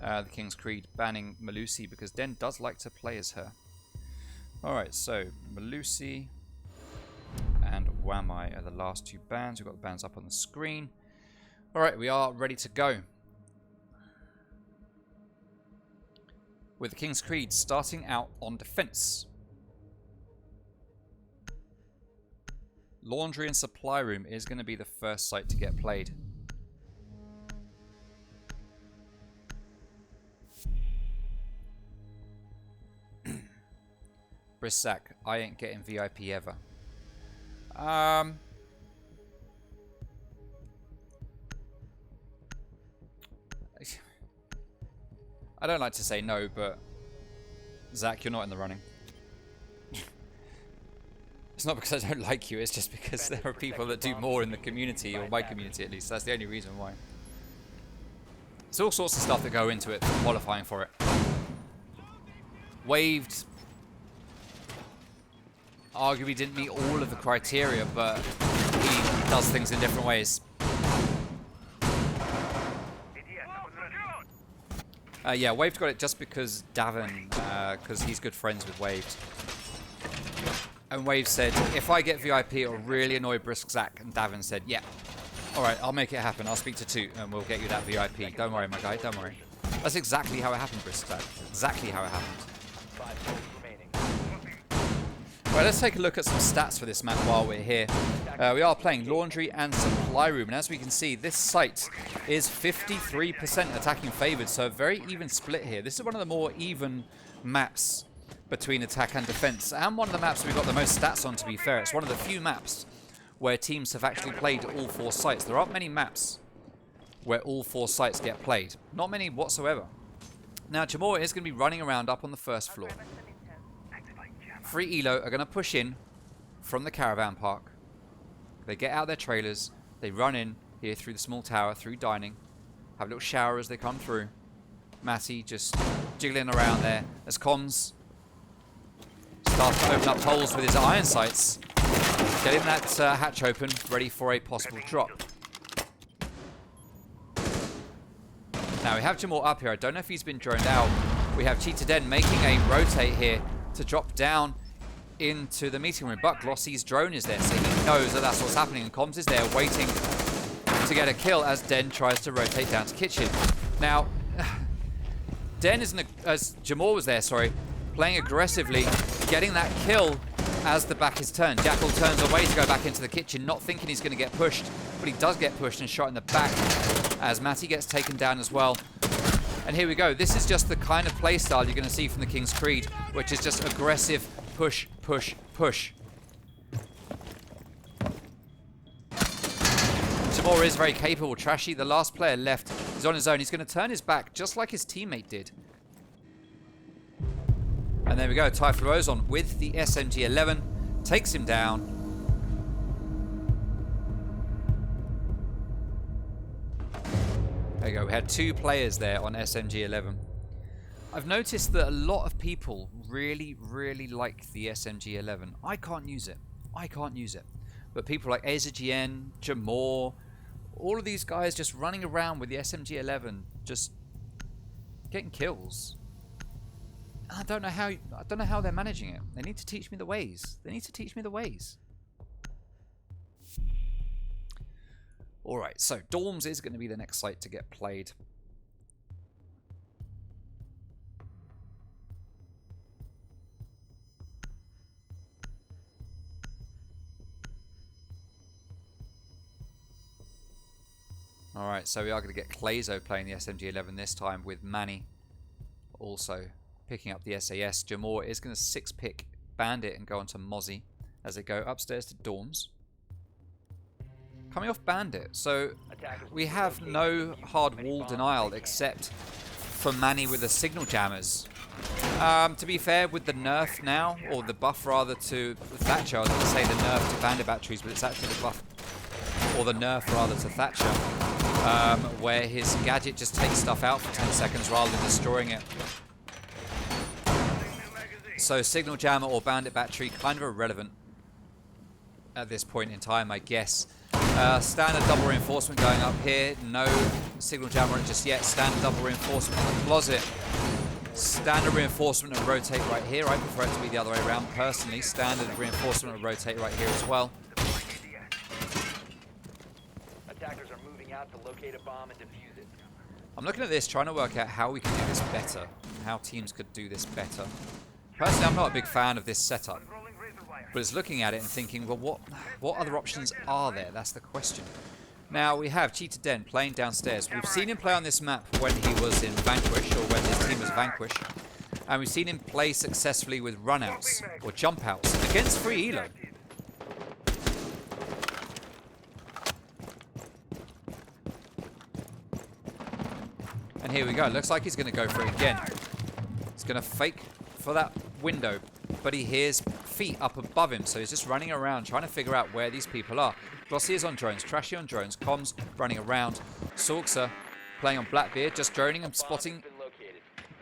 the King's Creed banning Malusi, because Den does like to play as her. Alright, so Malusi and Wamai are the last two bans. We've got the bans up on the screen. Alright, we are ready to go. With the King's Creed starting out on defense. Laundry and Supply Room is going to be the first site to get played. Brissac, I ain't getting VIP ever. I don't like to say no, but Zach, you're not in the running. It's not because I don't like you, it's just because there are people that do more in the community, or my community at least. That's the only reason why. There's all sorts of stuff that go into it, qualifying for it. Waved arguably didn't meet all of the criteria, but he does things in different ways. Yeah, Waved got it just because Davin, because he's good friends with Waved. And Waved said, if I get VIP, it'll really annoy Brisk Zach. And Davin said, yeah, alright, I'll make it happen. I'll speak to Toot and we'll get you that VIP. Don't worry, my guy, don't worry. That's exactly how it happened, Brisk Zach. Exactly how it happened. Right, let's take a look at some stats for this map while we're here. We are playing Laundry and Supply Room, and as we can see, this site is 53% attacking favoured, so a very even split here. This is one of the more even maps between attack and defence, and one of the maps we've got the most stats on, to be fair. It's one of the few maps where teams have actually played all four sites. There aren't many maps where all four sites get played. Not many whatsoever. Now, Jamora is going to be running around up on the first floor. Free Elo are going to push in from the caravan park. They get out their trailers. They run in here through the small tower, through dining. Have a little shower as they come through. Matty just jiggling around there as Comms starts to open up holes with his iron sights. Getting that hatch open, ready for a possible drop. Now we have Jamal up here. I don't know if he's been droned out. We have Cheetah Den making a rotate here to drop down into the meeting room, but Glossy's drone is there, so he knows that that's what's happening, and Comms is there waiting to get a kill as Den tries to rotate down to kitchen. Now, Den isn't, as Jamor was there, sorry, playing aggressively, getting that kill as the back is turned. Jackal turns away to go back into the kitchen, not thinking he's going to get pushed, but he does get pushed and shot in the back as Matty gets taken down as well. And here we go. This is just the kind of playstyle you're going to see from the King's Creed, which is just aggressive push, push, push. Jamor is very capable. Trashy, the last player left, is on his own. He's going to turn his back just like his teammate did. And there we go. Typhlosion with the SMG-11 takes him down. There you go. We had 2 players there on SMG-11. I've noticed that a lot of people really, really like the SMG-11. I can't use it. I can't use it. But people like AZGN, Jamor, all of these guys just running around with the SMG-11, just getting kills. I don't know how they're managing it. They need to teach me the ways. They need to teach me the ways. Alright, so Dorms is going to be the next site to get played. Alright, so we are going to get Clazo playing the SMG-11 this time with Manny also picking up the SAS. Jamor is going to 6-pick Bandit and go on to Mozzie as they go upstairs to Dorms. Coming off Bandit, so we have no hard wall denial except for Manny with the signal jammers. To be fair, with the nerf now, or the buff rather to Thatcher, I was going to say the nerf to Bandit batteries, but it's actually the buff, or the nerf rather to Thatcher, where his gadget just takes stuff out for 10 seconds rather than destroying it. So signal jammer or Bandit battery kind of irrelevant at this point in time, I guess. Standard double reinforcement going up here. No signal jammer just yet. Standard double reinforcement on the closet. Standard reinforcement and rotate right here. I prefer it to be the other way around personally. Standard reinforcement and rotate right here as well. Attackers are moving out to locate a bomb and defuse it. I'm looking at this, trying to work out how we can do this better. How teams could do this better. Personally, I'm not a big fan of this setup. But it's looking at it and thinking, well, what other options are there? That's the question. Now, we have Cheetah Den playing downstairs. We've seen him play on this map when he was in Vanquish, or when his team was Vanquish. And we've seen him play successfully with runouts, or jump outs, against free elo. And here we go. Looks like he's going to go for it again. He's going to fake for that window, but he hears feet up above him, so he's just running around trying to figure out where these people are. Glossy is on drones, Trashy on drones, Comms running around, Sorkser playing on Blackbeard, just droning and spotting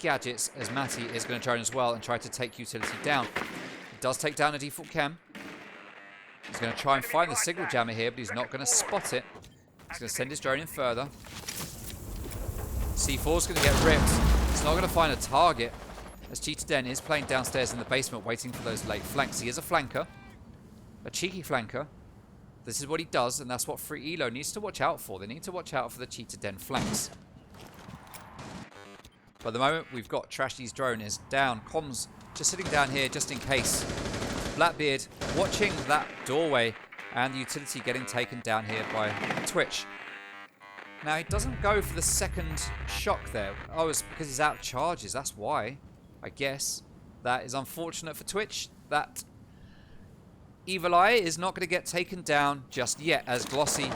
gadgets as Matty is going to drone as well and try to take utility down. He does take down a default cam. He's going to try and find the signal jammer here, but he's not going to spot it. He's going to send his drone in further. C4's going to get ripped. He's not going to find a target, as Cheetah Den is playing downstairs in the basement waiting for those late flanks. He is a flanker, a cheeky flanker. This is what he does, and that's what free elo needs to watch out for. They need to watch out for the Cheetah Den flanks. But at the moment, we've got Trashy's drone is down. Comms just sitting down here just in case. Blackbeard watching that doorway, and the utility getting taken down here by Twitch. Now, he doesn't go for the second shock there. Oh, it's because he's out of charges. That's why, I guess. That is unfortunate for Twitch. That Evil Eye is not going to get taken down just yet, as Glossy.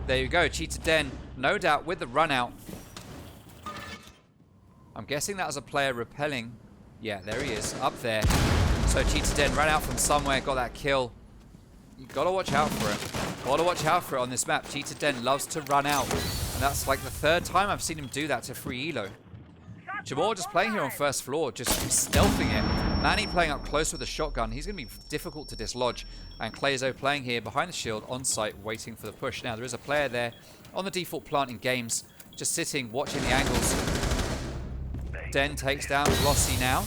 There you go, Cheetah Den, no doubt with the run out. I'm guessing that was a player repelling. Yeah, there he is, up there. So Cheetah Den ran out from somewhere, got that kill. You've got to watch out for it. Got to watch out for it on this map. Cheetah Den loves to run out. And that's like the third time I've seen him do that to free elo. Jamor just playing here on first floor, just stealthing it. Manny playing up close with a shotgun. He's going to be difficult to dislodge. And Clazo playing here behind the shield on site, waiting for the push. Now, there is a player there on the default plant in games, just sitting, watching the angles. Den takes down Glossy now,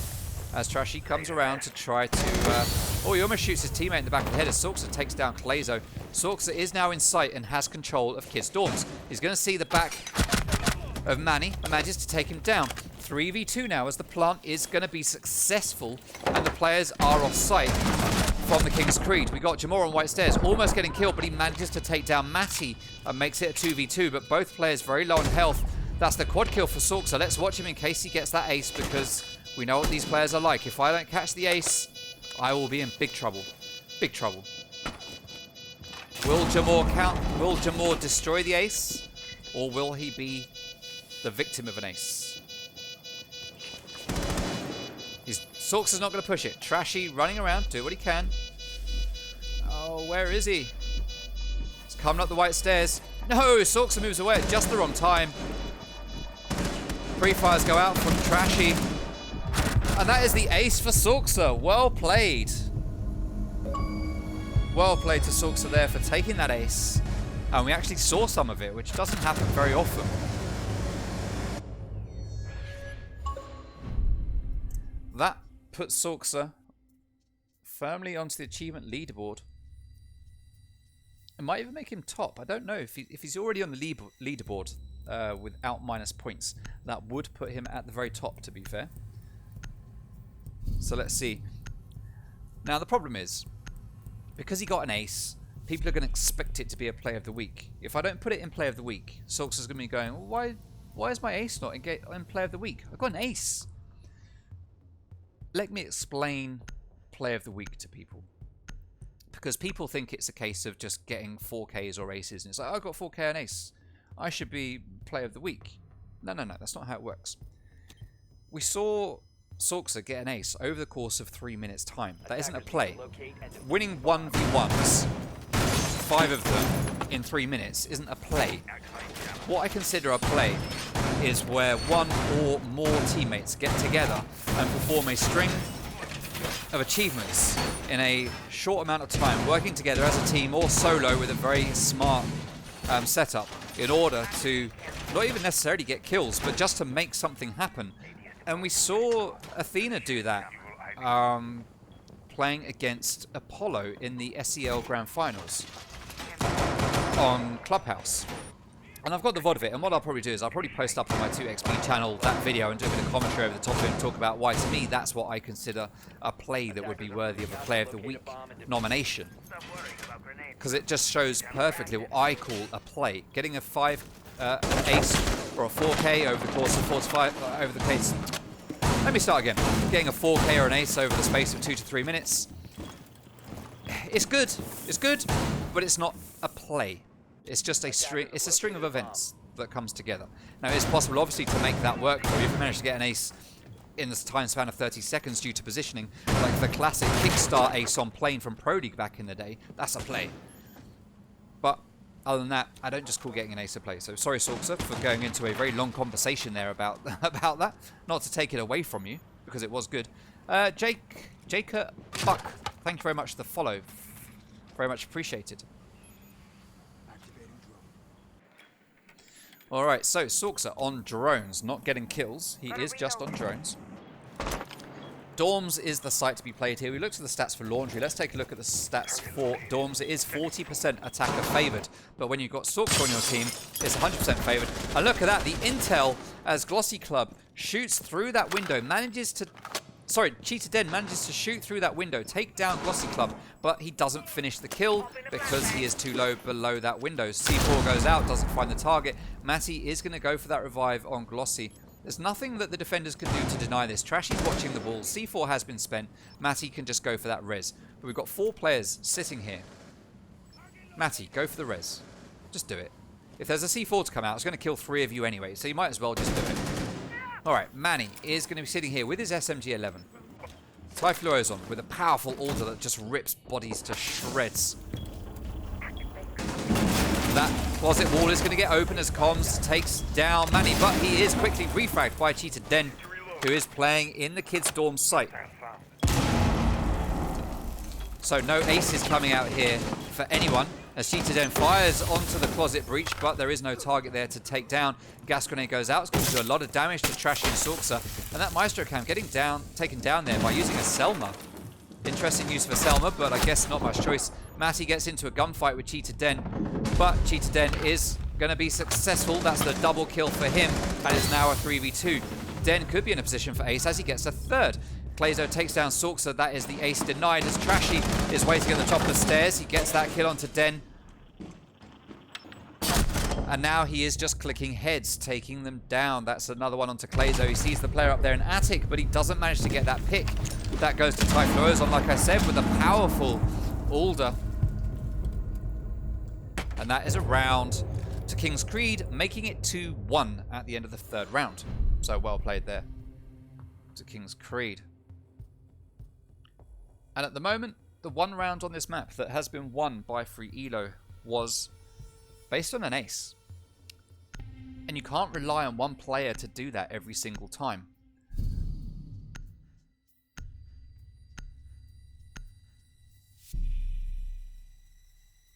as Trashy comes around to try to... oh, he almost shoots his teammate in the back of the head as Sorkser takes down Clazo. Sorxa is now in sight and has control of Kids Dorms. He's going to see the back of Manny and manages to take him down. 3v2 now as the plant is going to be successful and the players are off sight from the King's Creed. We got Jamor on White Stairs almost getting killed, but he manages to take down Matty and makes it a 2v2, but both players very low on health. That's the quad kill for Sorxa. Let's watch him in case he gets that ace, because we know what these players are like. If I don't catch the ace, I will be in big trouble. Big trouble. Will Jamor destroy the ace, or will he be the victim of an ace? Sorxa's not going to push it. Trashy running around, do what he can. Oh, where is he? He's coming up the White Stairs. No, Sorxa moves away at just the wrong time. Pre-fires go out from Trashy. And that is the ace for Sorxa. Well played. Well played to Sorxa there for taking that ace. And we actually saw some of it, which doesn't happen very often. That puts Sorxa firmly onto the achievement leaderboard. It might even make him top. I don't know. If he's already on the leaderboard without minus points, that would put him at the very top, to be fair. So let's see. Now the problem is, because he got an ace, people are going to expect it to be a play of the week. If I don't put it in play of the week, Sorxa's going to be going, well, why is my ace not in play of the week? I got an ace. Let me explain play of the week to people. Because people think it's a case of just getting 4Ks or aces. And it's like, oh, I got 4K and ace. I should be play of the week. No, that's not how it works. We saw Sorxa get an ace over the course of 3 minutes time. That isn't a play. Winning 1v1s, 5 of them in 3 minutes, isn't a play. What I consider a play is where one or more teammates get together and perform a string of achievements in a short amount of time, working together as a team or solo with a very smart setup in order to not even necessarily get kills, but just to make something happen. And we saw Athena do that, playing against Apollo in the SEL Grand Finals on Clubhouse. And I've got the VOD of it, and what I'll probably do is I'll probably post up on my 2XB channel that video and do a bit of commentary over the top of it and talk about why, to me, that's what I consider a play that would be worthy of a Play of the Week nomination. Because it just shows perfectly what I call a play. Getting a 5 ace or a 4K over the course of 4 to 5, over the case. Let me start again. Getting a 4K or an ace over the space of 2 to 3 minutes. It's good, but it's not a play. It's just a string. It's a string of events that comes together. Now, it's possible, obviously, to make that work for you. If you manage to get an ace in the time span of 30 seconds due to positioning, like the classic kickstart ace on plane from Pro League back in the day, that's a play. But other than that, I don't just call getting an ace a play. So sorry, Sorxa, for going into a very long conversation there about that. Not to take it away from you, because it was good. Jacob Buck, thank you very much for the follow. Very much appreciated. Alright, so Sorxa on drones, not getting kills. He is just on drones. Dorms is the site to be played here. We looked at the stats for Laundry. Let's take a look at the stats for Dorms. It is 40% attacker favoured. But when you've got Sorxa on your team, it's 100% favoured. And look at that, the intel as Glossy Club shoots through that window, manages to... Sorry, Cheetah Den manages to shoot through that window, take down Glossy Club, but he doesn't finish the kill because he is too low below that window. C4 goes out, doesn't find the target. Matty is going to go for that revive on Glossy. There's nothing that the defenders can do to deny this. Trashy's watching the ball. C4 has been spent. Matty can just go for that res. But we've got 4 players sitting here. Matty, go for the res. Just do it. If there's a C4 to come out, it's going to kill 3 of you anyway, so you might as well just do it. Alright, Manny is going to be sitting here with his SMG-11. Typhlo's on with a powerful order that just rips bodies to shreds. That closet wall is going to get open as Comms takes down Manny, but he is quickly refragged by Cheetah Den, who is playing in the Kids Dorm site. So no aces coming out here for anyone, as Cheetah Den fires onto the closet breach, but there is no target there to take down. Gas grenade goes out. It's going to do a lot of damage to Trashy and Sorxa. And that Maestro Cam getting taken down there by using a Selma. Interesting use of a Selma, but I guess not much choice. Matty gets into a gunfight with Cheetah Den, but Cheetah Den is going to be successful. That's the double kill for him, and it's now a 3v2. Den could be in a position for ace as he gets a third. Clazo takes down Sorksa. That is the ace denied as Trashy is waiting at the top of the stairs. He gets that kill onto Den. And now he is just clicking heads, taking them down. That's another one onto Clazo. He sees the player up there in Attic, but he doesn't manage to get that pick. That goes to Typhlosion, like I said, with a powerful Alder. And that is a round to King's Creed, making it 2-1 at the end of the third round. So well played there to King's Creed. And at the moment, the one round on this map that has been won by Free Elo was based on an ace. And you can't rely on one player to do that every single time.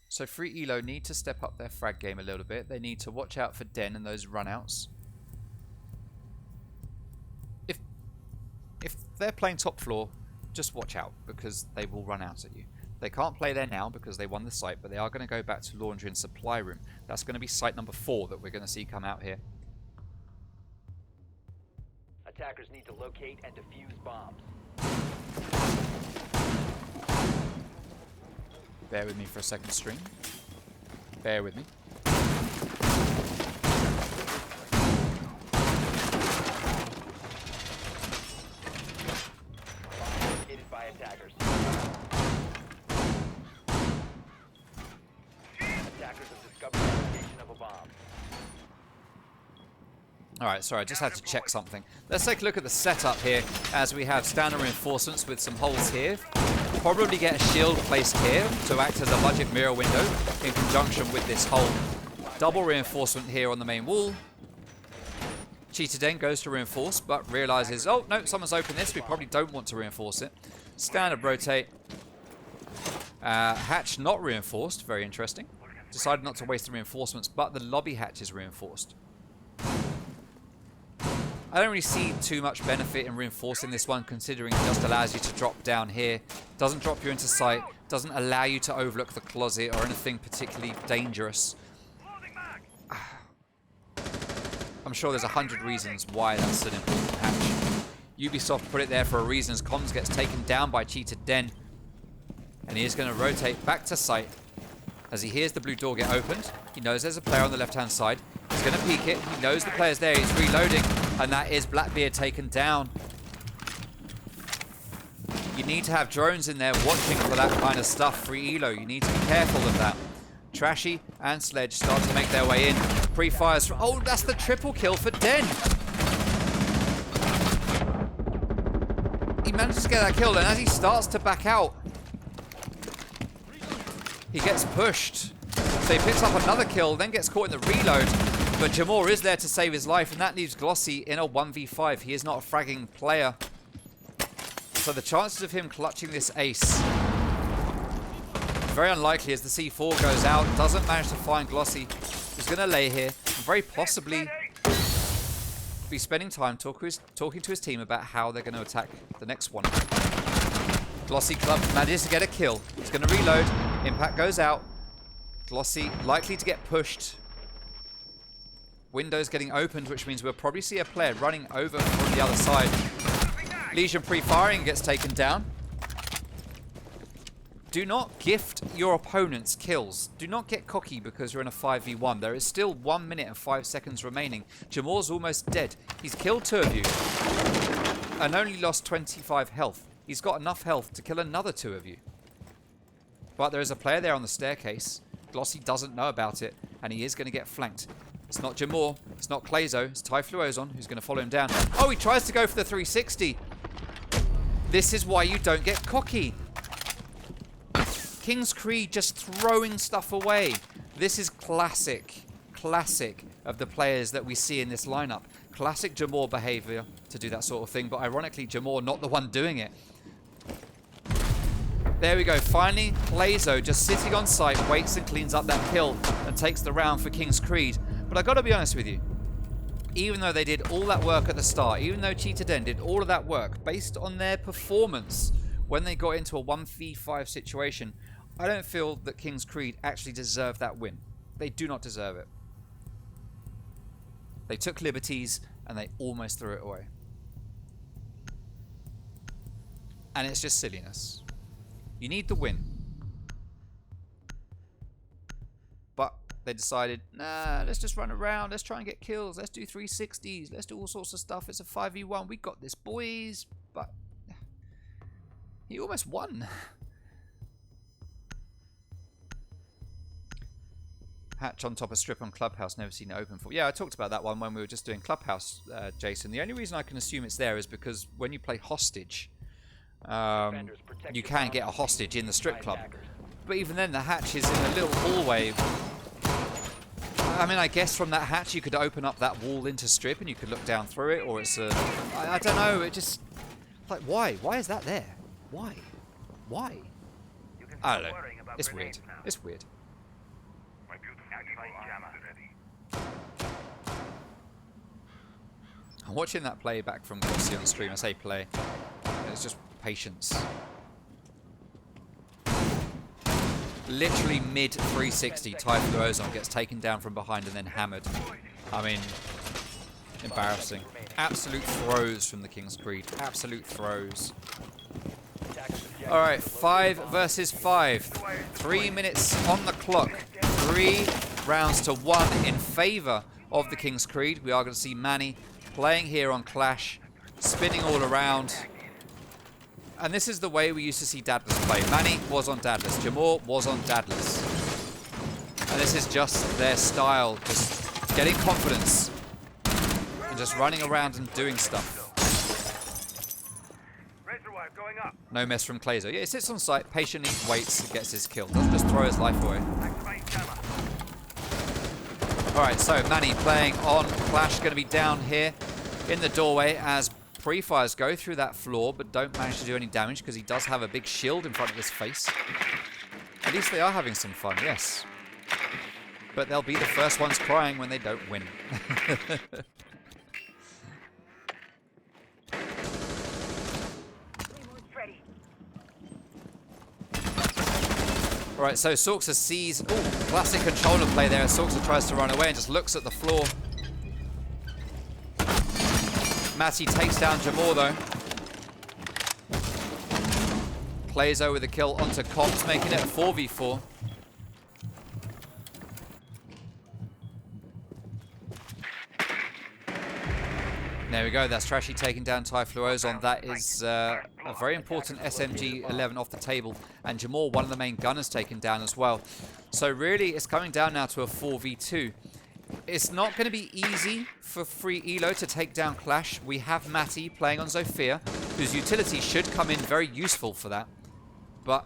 So Free Elo need to step up their frag game a little bit. They need to watch out for Den and those runouts. If they're playing top floor, just watch out because they will run out at you. They can't play there now because they won the site, but they are going to go back to laundry and supply room. That's going to be site number 4 that we're going to see come out here. Attackers need to locate and defuse bombs. Bear with me for a second, stream. Bear with me. Located by attackers. Attackers have discovered the location of a bomb. Alright, sorry, I just had to check something. Let's take a look at the setup here as we have standard reinforcements with some holes here. Probably get a shield placed here to act as a budget mirror window in conjunction with this hole. Double reinforcement here on the main wall. Cheetah Den goes to reinforce, but realizes, oh no, someone's opened this, we probably don't want to reinforce it. Standard rotate. Hatch not reinforced, very interesting. Decided not to waste the reinforcements, but the lobby hatch is reinforced. I don't really see too much benefit in reinforcing this one, considering it just allows you to drop down here. Doesn't drop you into sight, doesn't allow you to overlook the closet or anything particularly dangerous. I'm sure there's 100 reasons why that's an important hatch. Ubisoft put it there for a reason as Comms gets taken down by Cheetah Den. And he is going to rotate back to sight. As he hears the blue door get opened, he knows there's a player on the left-hand side. He's going to peek it. He knows the player's there. He's reloading. And that is Blackbeard taken down. You need to have drones in there watching for that kind of stuff. Free Elo, you need to be careful of that. Trashy and Sledge start to make their way in. Pre-fires from... Oh, that's the triple kill for Den. He manages to get that kill, and as he starts to back out, he gets pushed. So he picks up another kill, then gets caught in the reload. But Jamor is there to save his life, and that leaves Glossy in a 1v5. He is not a fragging player. So the chances of him clutching this ace, very unlikely as the C4 goes out. Doesn't manage to find Glossy. He's going to lay here and very possibly be spending time talking to his team about how they're going to attack the next one. Glossy Club manages to get a kill. He's going to reload. Impact goes out. Glossy likely to get pushed. Windows getting opened, which means we'll probably see a player running over from the other side. Legion pre-firing gets taken down. Do not gift your opponents kills. Do not get cocky because you're in a 5v1. There is still 1 minute and 5 seconds remaining. Jamor's almost dead. He's killed 2 of you and only lost 25 health. He's got enough health to kill another 2 of you. But there is a player there on the staircase. Glossy doesn't know about it, and he is going to get flanked. It's not Jamor, it's not Clazo, it's Typhlosion who's going to follow him down. Oh, he tries to go for the 360. This is why you don't get cocky. King's Creed just throwing stuff away. This is classic of the players that we see in this lineup. Classic Jamor behavior to do that sort of thing, but ironically Jamor not the one doing it. There we go, finally Clazo just sitting on site, waits and cleans up that kill and takes the round for King's Creed. But I gotta be honest with you, even though they did all that work at the start, even though Cheetah Den did all of that work, based on their performance when they got into a 1v5 situation, I don't feel that King's Creed actually deserve that win. They do not deserve it. They took liberties and they almost threw it away. And it's just silliness. You need the win. But they decided, nah, let's just run around. Let's try and get kills. Let's do 360s. Let's do all sorts of stuff. It's a 5v1. We got this, boys. But he almost won. Hatch on top of strip on Clubhouse, never seen it open for. Yeah, I talked about that one when we were just doing Clubhouse, Jason. The only reason I can assume it's there is because when you play hostage, you can get a hostage in the strip club. But even then, the hatch is in a little hallway. I mean, I guess from that hatch you could open up that wall into strip and you could look down through it, or it's a... I don't know, it just... Like, why? Why is that there? Why? Why? I don't know. It's weird. It's weird. I'm watching that play back from Glossy on stream. I say play. It's just patience. Literally mid 360, Typhlo Ozone gets taken down from behind and then hammered. I mean, embarrassing. Absolute throws from the King's Creed. Absolute throws. Alright, 5 versus 5. 3 minutes on the clock. 3 rounds to 1 in favour of the King's Creed. We are going to see Manny playing here on Clash, spinning all around. And this is the way we used to see Dadless play. Manny was on Dadless. Jamor was on Dadless. And this is just their style. Just getting confidence. And just running around and doing stuff. No mess from Clazo. Yeah, he sits on site, patiently waits, and gets his kill. Doesn't just throw his life away. Alright, so Manny playing on Clash, going to be down here in the doorway as pre-fires go through that floor, but don't manage to do any damage because he does have a big shield in front of his face. At least they are having some fun, yes. But they'll be the first ones crying when they don't win. Alright, so Sorxa sees... Ooh, classic controller play there as Sorxa tries to run away and just looks at the floor. Matty takes down Jamor though. Clazo with a kill onto Comms, making it a 4v4. There we go, that's Trashy taking down Typhlo Ozone. That is a very important SMG-11 off the table. And Jamor, one of the main gunners, taken down as well. So really, it's coming down now to a 4v2. It's not going to be easy for Free Elo to take down Clash. We have Matty playing on Zofia, whose utility should come in very useful for that. But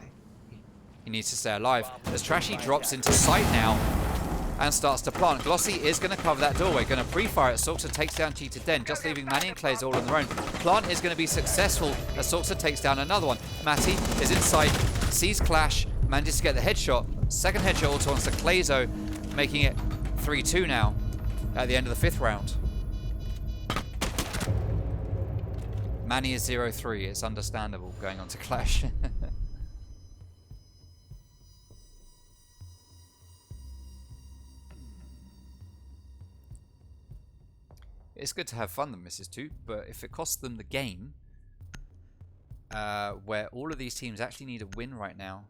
he needs to stay alive. As Trashy drops into sight now and starts to plant. Glossy is going to cover that doorway, going to pre-fire it. Sorxa takes down Cheetah Den, just leaving Manny and Clays all on their own. Plant is going to be successful as Sorxa takes down another one. Matty is inside, sees Clash, manages to get the headshot. Second headshot also onto Clazo, making it 3-2 now at the end of the 5th round. Manny is 0-3. It's understandable going on to Clash. It's good to have fun, the Mrs. 2, but if it costs them the game, where all of these teams actually need a win right now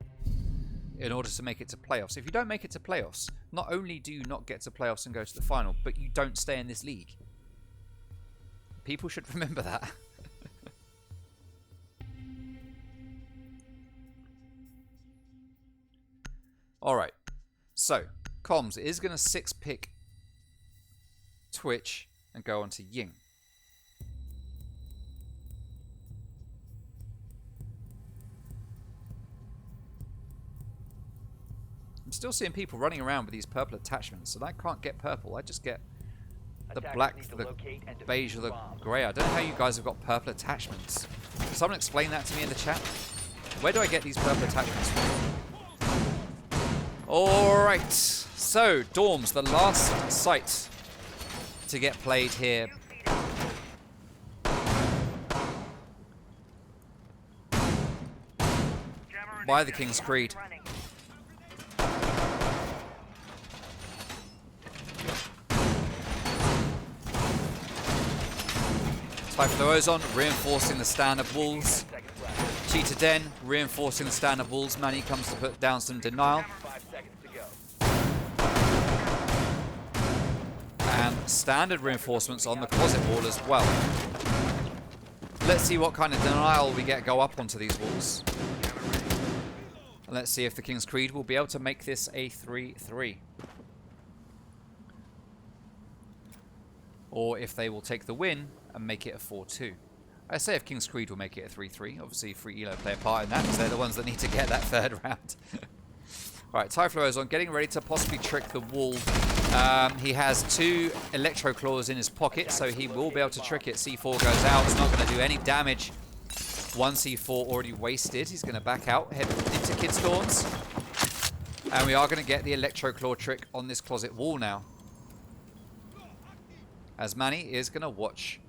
in order to make it to playoffs. If you don't make it to playoffs, not only do you not get to playoffs and go to the final, but you don't stay in this league. People should remember that. Alright, so Comms is going to 6-pick Twitch and go on to Ying. I'm still seeing people running around with these purple attachments, and I can't get purple. I just get the black, the beige, or the grey. I don't know how you guys have got purple attachments. Can someone explain that to me in the chat? Where do I get these purple attachments from? Alright, so Dorms, the last site to get played here. By the King's Creed. Typhlosion reinforcing the standard walls. Cheetah Den reinforcing the standard walls. Manny comes to put down some denial. 5 seconds to go. And standard reinforcements on the closet wall as well. Let's see what kind of denial we get go up onto these walls. And let's see if the King's Creed will be able to make this a 3-3. Or if they will take the win and make it a 4-2. I say if King's Creed will make it a 3-3. Obviously, Free Elo play a part in that because they're the ones that need to get that third round. Alright, Typhlosion getting ready to possibly trick the wall. He has 2 Electro Claws in his pocket, so he will be able to trick it. C4 goes out. It's not going to do any damage. 1 C4 already wasted. He's going to back out, head into Kid Storms. And we are going to get the Electro Claw trick on this closet wall now. As Manny is going to watch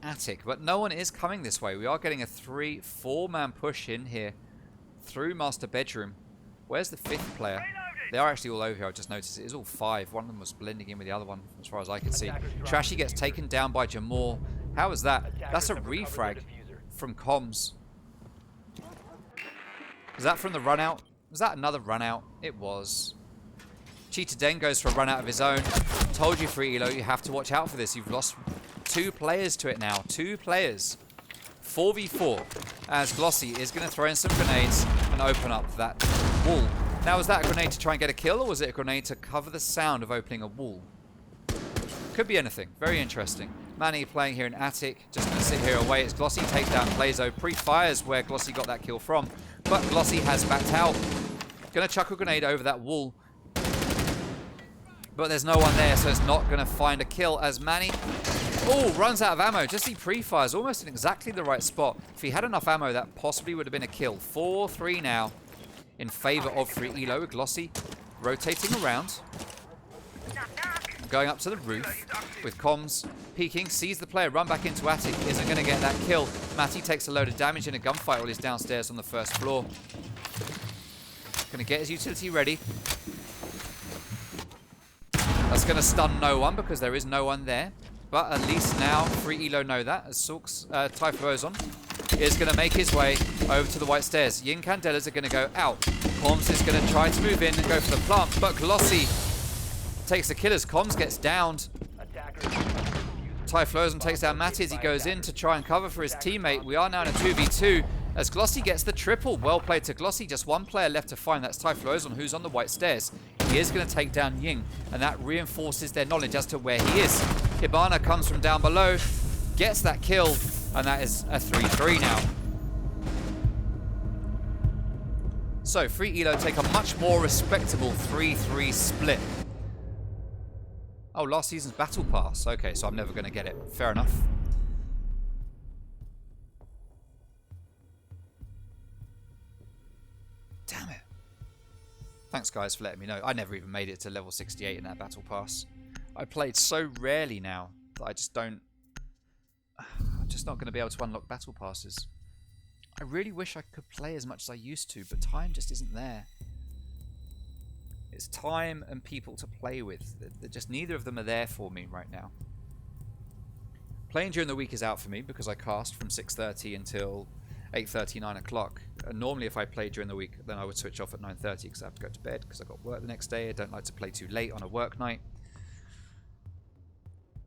Attic, but no one is coming this way. We are getting a 3-4-man push in here through Master Bedroom. Where's the 5th player? They are actually all over here. I just noticed it is all 5. One of them was blending in with the other one, as far as I can see. Trashy gets taken down by Jamor. How is that? That's a refrag from comms. Was that from the run out? Was that another run out? It was. Cheetah Den goes for a run out of his own. Told you, Free Elo, you have to watch out for this. You've lost 2 players to it now. 2 players. 4v4. As Glossy is going to throw in some grenades and open up that wall. Now, was that a grenade to try and get a kill, or was it a grenade to cover the sound of opening a wall? Could be anything. Very interesting. Manny playing here in Attic. Just going to sit here away. It's Glossy. Takes down Blazo. Pre-fires where Glossy got that kill from. But Glossy has backed out. Going to chuck a grenade over that wall. But there's no one there, so it's not going to find a kill as Manny... Oh, runs out of ammo. Just he pre-fires almost in exactly the right spot. If he had enough ammo, that possibly would have been a kill. 4-3 now in favor of Free Elo. Glossy rotating around. Going up to the roof with comms. Peeking, sees the player run back into Attic. Isn't going to get that kill. Matty takes a load of damage in a gunfight while he's downstairs on the first floor. Going to get his utility ready. That's going to stun no one because there is no one there. But at least now Free Elo know that, as Typhlosion is going to make his way over to the white stairs. Yin Candelas are going to go out. Comms is going to try to move in and go for the plant, but Glossy takes the killers. Comms gets downed. Typhlosion takes down Matty as he goes in to try and cover for his teammate. We are now in a 2v2 as Glossy gets the triple. Well played to Glossy. Just 1 player left to find. That's Typhlosion, who's on the white stairs. He is going to take down Ying, and that reinforces their knowledge as to where he is. Hibana comes from down below, gets that kill, and that is a 3-3 now. So, Free Elo take a much more respectable 3-3 split. Oh, last season's Battle Pass. Okay, so I'm never going to get it. Fair enough. Damn it. Thanks, guys, for letting me know. I never even made it to level 68 in that Battle Pass. I played so rarely now that I just don't... I'm just not going to be able to unlock Battle Passes. I really wish I could play as much as I used to, but time just isn't there. It's time and people to play with. They're just neither of them are there for me right now. Playing during the week is out for me because I cast from 6:30 until 8:30, 9 o'clock. Normally if I played during the week, then I would switch off at 9:30 because I have to go to bed because I've got work the next day. I don't like to play too late on a work night.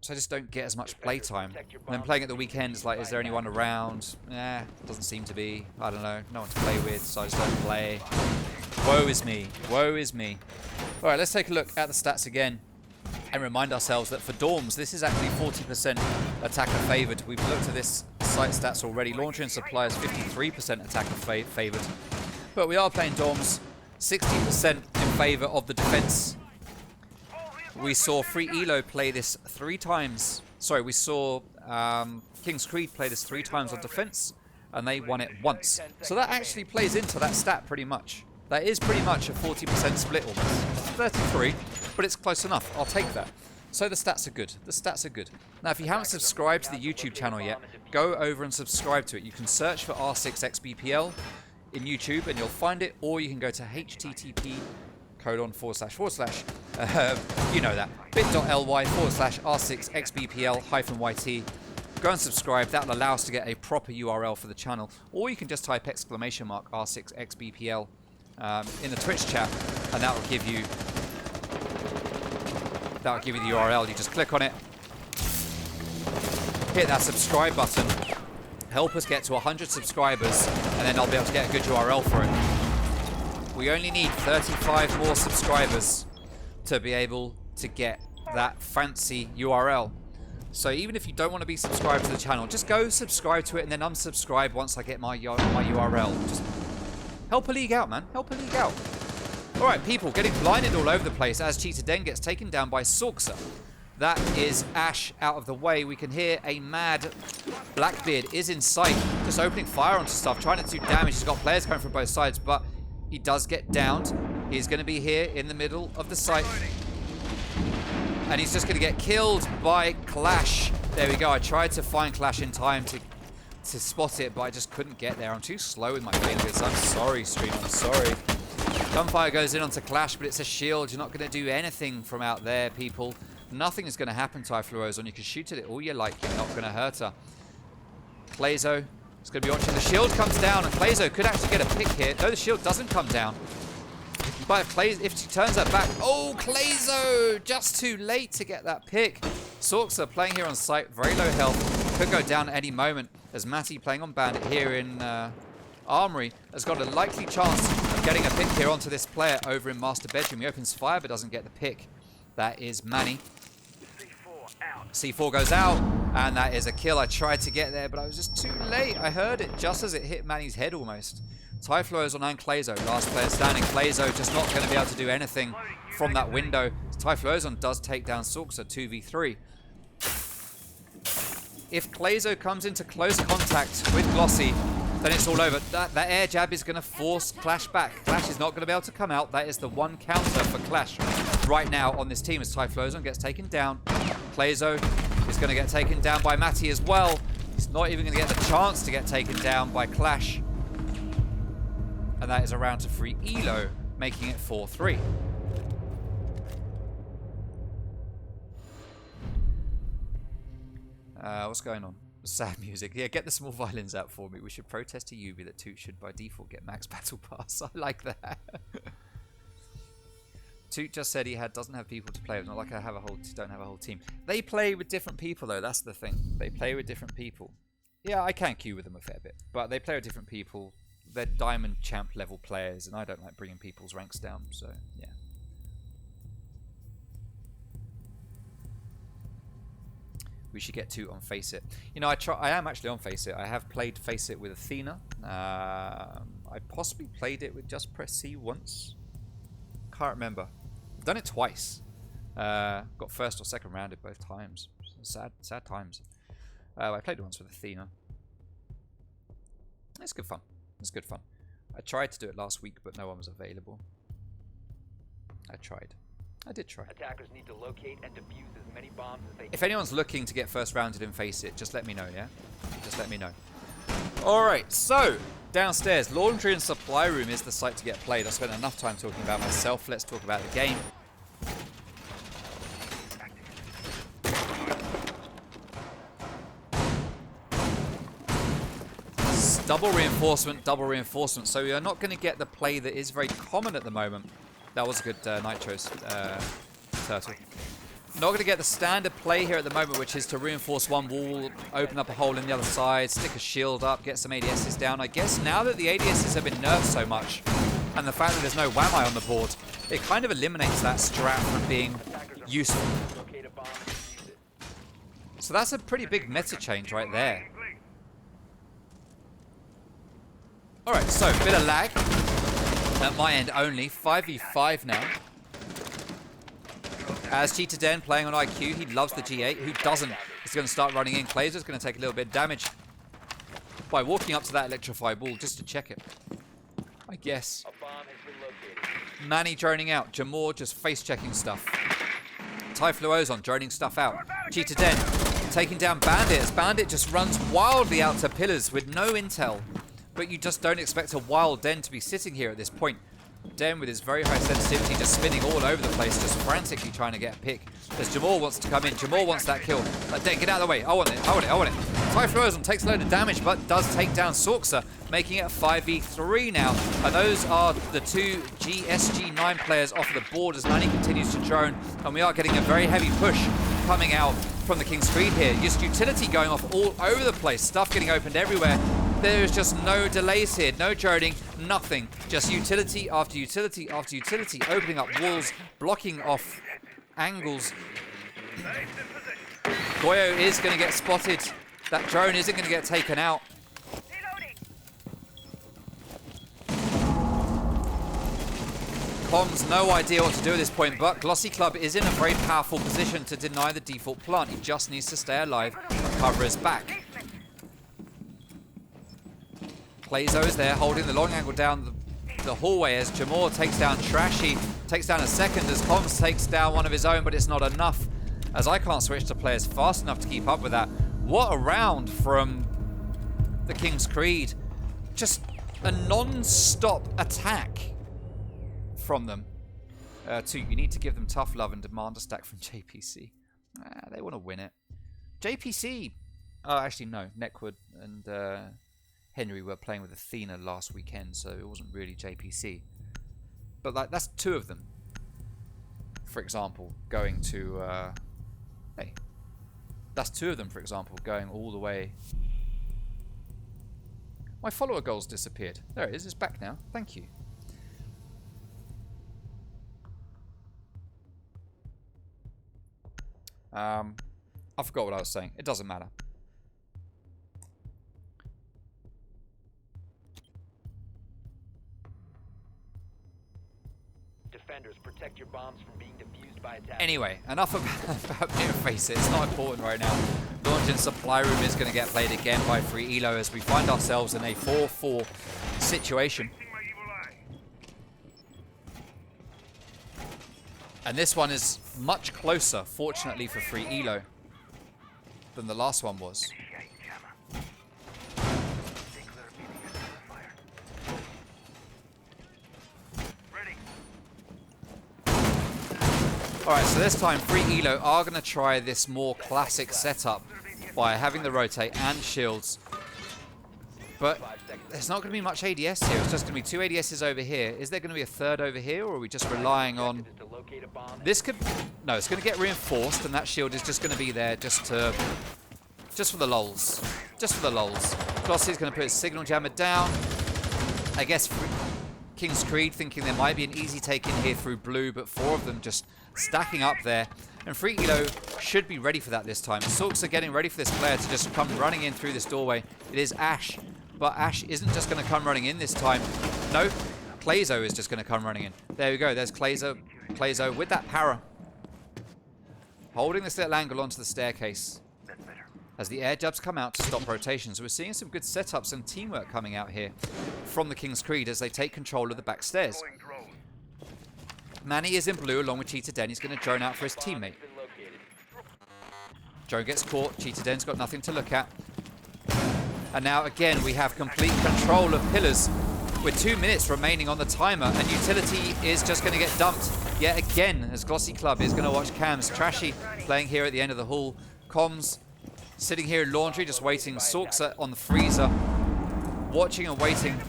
So I just don't get as much playtime. And then playing at the weekend is like, is there anyone around? Doesn't seem to be. I don't know. No one to play with, so I just don't play. Woe is me. Woe is me. Alright, let's take a look at the stats again and remind ourselves that for Dorms, this is actually 40% attacker favoured. We've looked at this site stats already. Launcher and supply is 53% attacker favoured. But we are playing Dorms 60% in favour of the defence. We saw Free Elo play this 3 times. Sorry, we saw King's Creed play this 3 times on defense, and they won it once. So that actually plays into that stat pretty much. That is pretty much a 40% split almost. 33, but it's close enough. I'll take that. So the stats are good. The stats are good. Now, if you haven't subscribed to the YouTube channel yet, go over and subscribe to it. You can search for R6XBPL in YouTube, and you'll find it, or you can go to http:// you know that, bit.ly/R6XBPL-YT. Go and subscribe. That will allow us to get a proper URL for the channel. Or you can just type !R6XBPL in the Twitch chat, and that will give you the URL. You just click on it, hit that subscribe button, help us get to 100 subscribers, and then I'll be able to get a good URL for it. We only need 35 more subscribers to be able to get that fancy URL. So even if you don't want to be subscribed to the channel, just go subscribe to it and then unsubscribe once I get my URL. Just help a league out, man. Help a league out. All right, people getting blinded all over the place as Cheetah Den gets taken down by Sorkser. That is Ash out of the way. We can hear a mad Blackbeard is in sight, just opening fire onto stuff, trying to do damage. He's got players coming from both sides, but he does get downed. He's going to be here in the middle of the site. And he's just going to get killed by Clash. There we go. I tried to find Clash in time to spot it, but I just couldn't get there. I'm too slow with my fingers. I'm sorry, stream. I'm sorry. Gunfire goes in onto Clash, but it's a shield. You're not going to do anything from out there, people. Nothing is going to happen to Ozone. You can shoot at it all you like. You're not going to hurt her. Clazo is going to be watching. The shield comes down, and Clazo could actually get a pick here. No, the shield doesn't come down. But if she turns her back, oh, Clazo! Just too late to get that pick. Sorkser playing here on site, very low health. Could go down at any moment, as Matty playing on Bandit here in Armory has got a likely chance of getting a pick here onto this player over in Master Bedroom. He opens fire but doesn't get the pick. That is Manny. C4 goes out, and that is a kill. I tried to get there, but I was just too late. I heard it just as it hit Manny's head almost. Typhlo's on Clazo, last player standing. Clazo just not going to be able to do anything from that window. Typhlo's does take down Sorkser 2v3. If Clazo comes into close contact with Glossy, then it's all over. That air jab is going to force Clash back. Clash is not going to be able to come out. That is the one counter for Clash right now on this team as Typhlo's gets taken down. Clazo is going to get taken down by Matty as well. He's not even going to get the chance to get taken down by Clash. And that is a round to free Elo, making it 4-3. What's going on? Sad music. Yeah, get the small violins out for me. We should protest to Yubi that Toot should by default get max battle pass. I like that. Toot just said he doesn't have people to play with. Not like I don't have a whole team. They play with different people though. That's the thing. They play with different people. Yeah, I can queue with them a fair bit, but they play with different people. They're diamond champ level players, and I don't like bringing people's ranks down. So yeah. We should get Toot on Face It. You know, I am actually on Face It. I have played Face It with Athena. I possibly played it with Just Press C once. Can't remember. I've done it twice. Got first or second rounded both times. Sad times. I played it once with Athena. It's good fun. It's good fun. I tried to do it last week, but no one was available. I tried. I did try. Attackers need to locate and defuse as many bombs as they can. If anyone's looking to get first rounded in Face It, just let me know, yeah? Just let me know. Alright, so downstairs, laundry and supply room is the site to get played. I spent enough time talking about myself. Let's talk about the game. Double reinforcement. So we are not going to get the play that is very common at the moment. That was a good Nitro's turtle. Not going to get the standard play here at the moment, which is to reinforce one wall, open up a hole in the other side, stick a shield up, get some ADSs down. I guess now that the ADSs have been nerfed so much, and the fact that there's no Whammy on the board, it kind of eliminates that strat from being useful. So that's a pretty big meta change right there. Alright, so a bit of lag at my end only. 5v5 now. As Cheetah Den playing on IQ, he loves the G8. Who doesn't? He's going to start running in. Clazo's going to take a little bit of damage by walking up to that electrified wall just to check it, I guess. Manny droning out. Jamor just face-checking stuff. Typhlo's droning stuff out. Cheetah Den taking down Bandit as Bandit just runs wildly out to pillars with no intel. But you just don't expect a wild Den to be sitting here at this point. Den with his very high sensitivity just spinning all over the place, just frantically trying to get a pick. As Jamal wants to come in. Jamal wants that kill. Den, get out of the way. I want it. I want it. I want it. Typhloism takes a load of damage, but does take down Sorxa, making it a 5v3 now. And those are the two SG9 players off the board as Manny continues to drone. And we are getting a very heavy push coming out from the King's Creed here. Just utility going off all over the place. Stuff getting opened everywhere. There's just no delays here, no droning, nothing. Just utility after utility after utility, opening up walls, blocking off angles. Goyo is going to get spotted. That drone isn't going to get taken out. Comms, no idea what to do at this point, but Glossy Club is in a very powerful position to deny the default plant. He just needs to stay alive and cover his back. Plazo is there, holding the long angle down the hallway as Jamal takes down Trashy, takes down a second as Comms takes down one of his own, but it's not enough as I can't switch to players fast enough to keep up with that. What a round from the King's Creed. Just a non-stop attack from them. You need to give them tough love and demand a stack from JPC. They want to win it. JPC, oh actually no, Neckwood and Henry were playing with Athena last weekend, so it wasn't really JPC. But like, that's two of them, for example, going to... hey, that's two of them, for example, going all the way... My follower goal's disappeared. There it is, it's back now. Thank you. I forgot what I was saying. It doesn't matter. Defenders, protect your bombs from being defused by attackers. Anyway, enough about Face It. It's not important right now. Launch in supply room is going to get played again by Free Elo as we find ourselves in a 4-4 situation. And this one is much closer, fortunately for Free Elo, than the last one was. Alright, so this time Free Elo are going to try this more classic setup by having the rotate and shields. But there's not going to be much ADS here. It's just going to be two ADSs over here. Is there going to be a third over here, or are we just relying on... This could... No, it's going to get reinforced, and that shield is just going to be there just for the lulz. Just for the lulz. Glossy's going to put his signal jammer down. I guess King's Creed thinking there might be an easy take in here through blue, but four of them just stacking up there. And Free Elo should be ready for that this time. Sorxa are getting ready for this player to just come running in through this doorway. It is Ash. But Ash isn't just going to come running in this time. No, Plazo is just going to come running in. There we go. There's Plazo with that para. Holding this little angle onto the staircase. As the air jabs come out to stop rotations. We're seeing some good setups and teamwork coming out here from the King's Creed as they take control of the back stairs. Manny is in blue along with Cheetah Den. He's going to drone out for his teammate. Drone gets caught. Cheetah Den's got nothing to look at. And now again we have complete control of pillars with 2 minutes remaining on the timer, and utility is just going to get dumped yet again as Glossy Club is going to watch cams. Trashy playing here at the end of the hall. Comms sitting here in laundry just waiting. Sorxa on the freezer watching and waiting.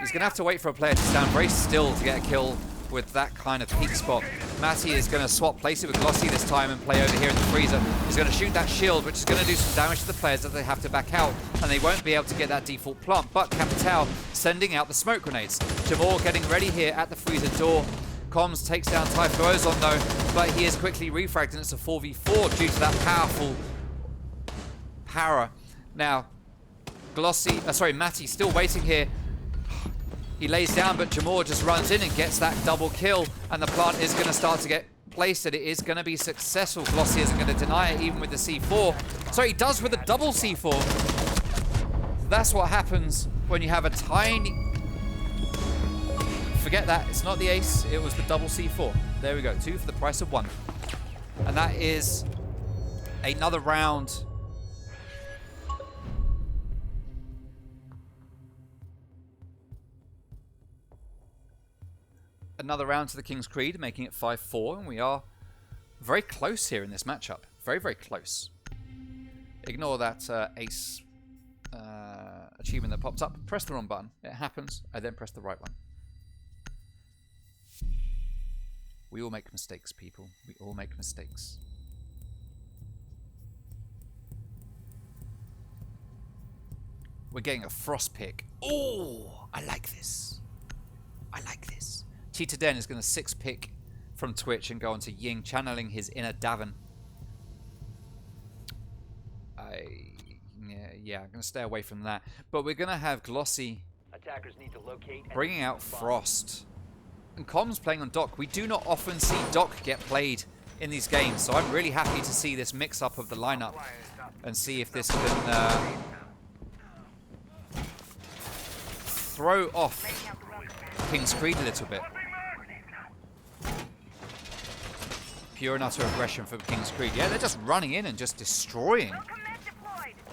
He's going to have to wait for a player to stand very still to get a kill with that kind of peak spot. Matty is going to swap places with Glossy this time and play over here in the freezer. He's going to shoot that shield, which is going to do some damage to the players that they have to back out, and they won't be able to get that default plant. But Capital sending out the smoke grenades. Jamal getting ready here at the freezer door. Comms takes down Typhloism though, but he is quickly refragged, and it's a 4v4 due to that powerful para. Now, Matty still waiting here. He lays down, but Jamal just runs in and gets that double kill, and the plant is going to start to get placed, and it is going to be successful. Glossy isn't going to deny it, even with the C4. So he does with a double C4. That's what happens when you have a tiny... Forget that, it's not the ace, it was the double C4. There we go, 2 for the price of 1. And that is another round. another round to the King's Creed, making it 5-4, and we are very close here in this matchup. Very, very close. Ignore that ace achievement that popped up. Press the wrong button. It happens. I then press the right one. We all make mistakes, people. We all make mistakes. We're getting a frost pick. Oh, I like this. I like this. Cheetah Den is going to 6-pick from Twitch and go on to Ying, channeling his inner Davin. Yeah, I'm going to stay away from that. But we're going to have Glossy Attackers need to locate and bringing out defuse the bomb. Frost. And Com's playing on Doc. We do not often see Doc get played in these games, so I'm really happy to see this mix-up of the lineup and see if this can throw off King's Creed a little bit. Pure and utter aggression from King's Creed. Yeah, they're just running in and just destroying.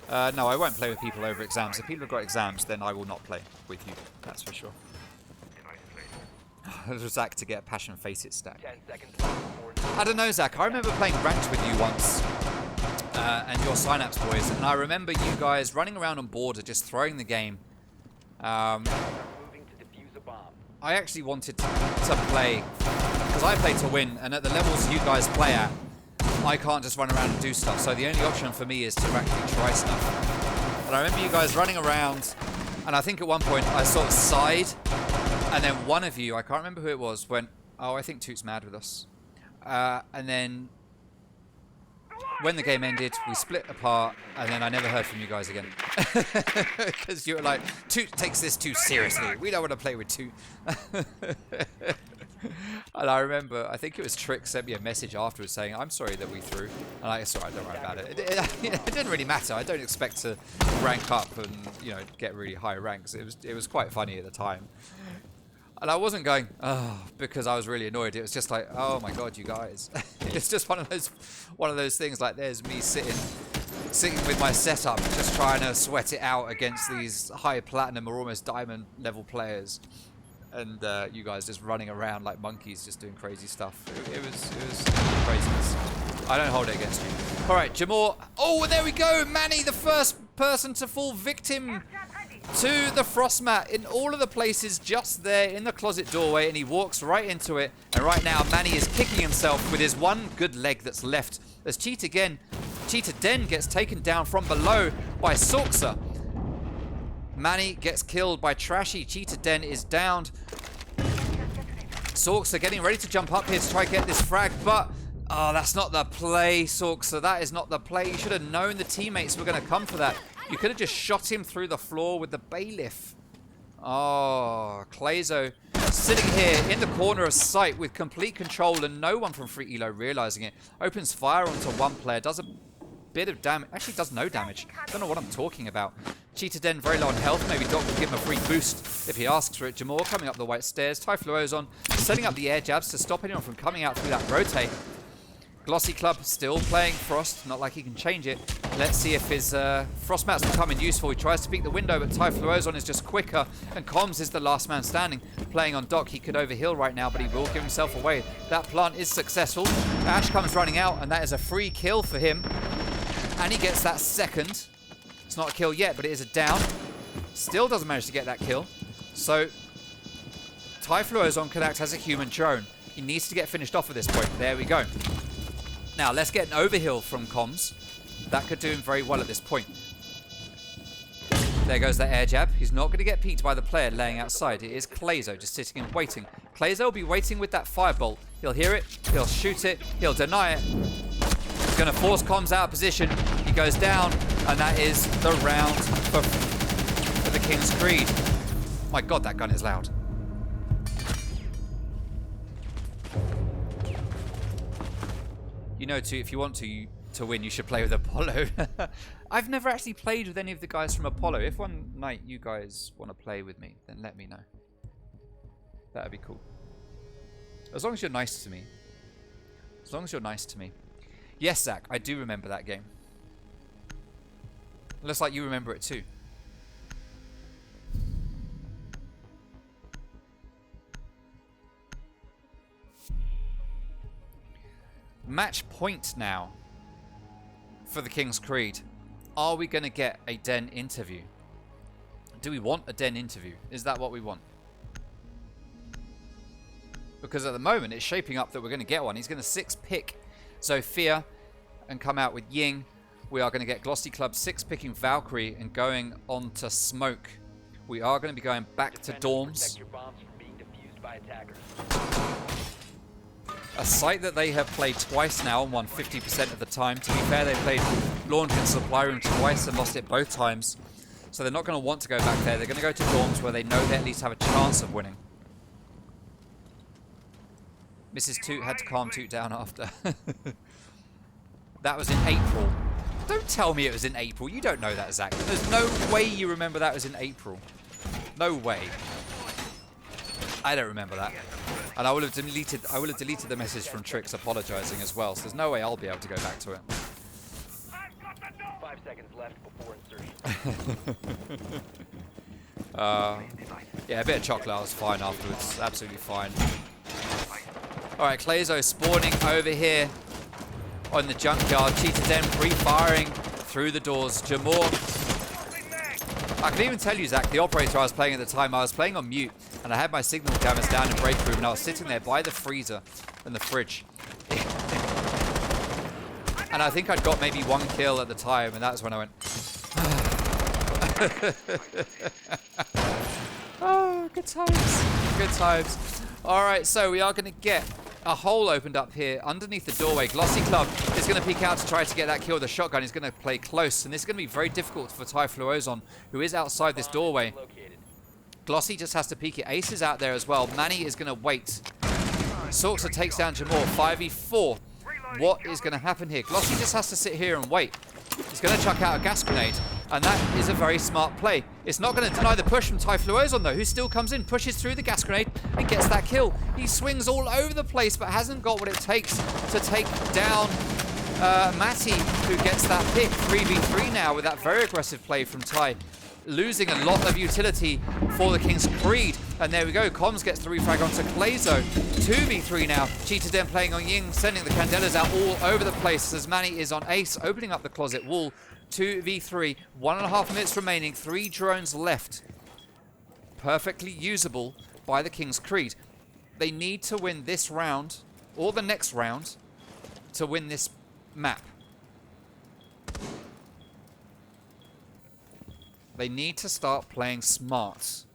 No, I won't play with people over exams. If people have got exams, then I will not play with you. That's for sure. Zach to get a Passion Face It stack. 10 seconds before I don't know, Zach. I remember playing ranked with you once, and your Synapse boys, and I remember you guys running around on border, just throwing the game. moving to defuse a bomb. I actually wanted to play, because I play to win, and at the levels you guys play at, I can't just run around and do stuff. So the only option for me is to actually try stuff. And I remember you guys running around, and I think at one point I sort of sighed, and then one of you, I can't remember who it was, went, "Oh, I think Toot's mad with us." And then when the game ended, we split apart, and then I never heard from you guys again. Because you were like, "Toot takes this too seriously. We don't want to play with Toot." And I remember, I think it was Trick sent me a message afterwards saying, "I'm sorry that we threw." And I said, "Don't worry about it. It didn't really matter. I don't expect to rank up and, you know, get really high ranks." It was quite funny at the time. And I wasn't going, "Oh," because I was really annoyed. It was just like, "Oh my god, you guys." It's just one of those things, like there's me sitting with my setup, just trying to sweat it out against these high platinum or almost diamond level players. And you guys just running around like monkeys, just doing crazy stuff. It was craziness. I don't hold it against you. All right, Jamor. Oh, there we go. Manny, the first person to fall victim to the frost mat in all of the places just there in the closet doorway, and he walks right into it. And right now, Manny is kicking himself with his one good leg that's left as Cheetah Den gets taken down from below by Sorksa. Manny gets killed by Trashy. Cheetah Den is downed. Sorksa getting ready to jump up here to try to get this frag, but oh, that's not the play, Sorksa. That is not the play. You should have known the teammates were going to come for that. You could have just shot him through the floor with the bailiff. Oh, Clazo sitting here in the corner of sight with complete control and no one from Free Elo realizing it. Opens fire onto one player, does a bit of damage. Actually does no damage. Don't know what I'm talking about. Cheetah Den very low on health. Maybe Doc will give him a free boost if he asks for it. Jamor coming up the white stairs. Typhlo's on, setting up the air jabs to stop anyone from coming out through that rotate. Glossy Club still playing Frost. Not like he can change it. Let's see if his Frost mat's becoming useful. He tries to peek the window, but Typhlo's on is just quicker. And Comms is the last man standing. Playing on Doc. He could overheal right now, but he will give himself away. That plant is successful. Ash comes running out, and that is a free kill for him. And he gets that second. It's not a kill yet, but it is a down. Still doesn't manage to get that kill. So, Typhlo's on can act as a human drone. He needs to get finished off at this point. There we go. Now, let's get an overheal from Comms. That could do him very well at this point. There goes that air jab. He's not going to get peeked by the player laying outside. It is Clazo just sitting and waiting. Clazo will be waiting with that firebolt. He'll hear it. He'll shoot it. He'll deny it. He's going to force Comms out of position. He goes down, and that is the round for the King's Creed. My god, that gun is loud. You know, if you want to win, you should play with Apollo. I've never actually played with any of the guys from Apollo. If one night you guys want to play with me, then let me know. That'd be cool. As long as you're nice to me. As long as you're nice to me. Yes, Zach, I do remember that game. Looks like you remember it too. Match point now for the King's Creed. Are we going to get a Den interview? Do we want a Den interview? Is that what we want? Because at the moment, it's shaping up that we're going to get one. He's going to 6-pick Zofia and come out with Ying. We are going to get Glossy Club 6-picking Valkyrie and going on to Smoke. We are going to be going back to dorms. Protect your bombs from being defused by attackers. A site that they have played twice now and won 50% of the time. To be fair, they played Launch and Supply Room twice and lost it both times. So they're not going to want to go back there. They're going to go to dorms where they know they at least have a chance of winning. Mrs. Toot had to calm Toot down after. That was in April. Don't tell me it was in April. You don't know that, Zach. There's no way you remember that was in April. No way. I don't remember that. And I would have deleted the message from Trix apologizing as well. So there's no way I'll be able to go back to it. 5 seconds left before insertion. Yeah, a bit of chocolate. I was fine afterwards. Absolutely fine. Alright, Clazo spawning over here on the junkyard. Cheetah Den pre-firing through the doors. Jamor. I can even tell you, Zach, the operator I was playing at the time, I was playing on mute, and I had my signal cameras down in break room, and I was sitting there by the freezer and the fridge. And I think I'd got maybe 1 kill at the time, and that was when I went, oh, good times. Good times. Alright, so we are going to get a hole opened up here underneath the doorway. Glossy Club is going to peek out to try to get that kill with a shotgun. He's going to play close, and this is going to be very difficult for Typhloozon, who is outside this doorway. Glossy just has to peek it. Ace is out there as well. Manny is going to wait. Sorxa takes down Jamor. 5v4. What is going to happen here? Glossy just has to sit here and wait. He's going to chuck out a gas grenade, and that is a very smart play. It's not going to deny the push from Typhloozon, though, who still comes in, pushes through the gas grenade, and gets that kill. He swings all over the place, but hasn't got what it takes to take down Matty, who gets that pick. 3v3 now with that very aggressive play from Ty. Losing a lot of utility for the King's Creed. And there we go. Comms gets the refrag onto Clazo. 2v3 now. Cheetah Den playing on Ying, sending the Candelas out all over the place as Manny is on Ace, opening up the closet wall. 2v3. 1.5 minutes remaining. 3 drones left. Perfectly usable by the King's Creed. They need to win this round, or the next round, to win this map. They need to start playing smart.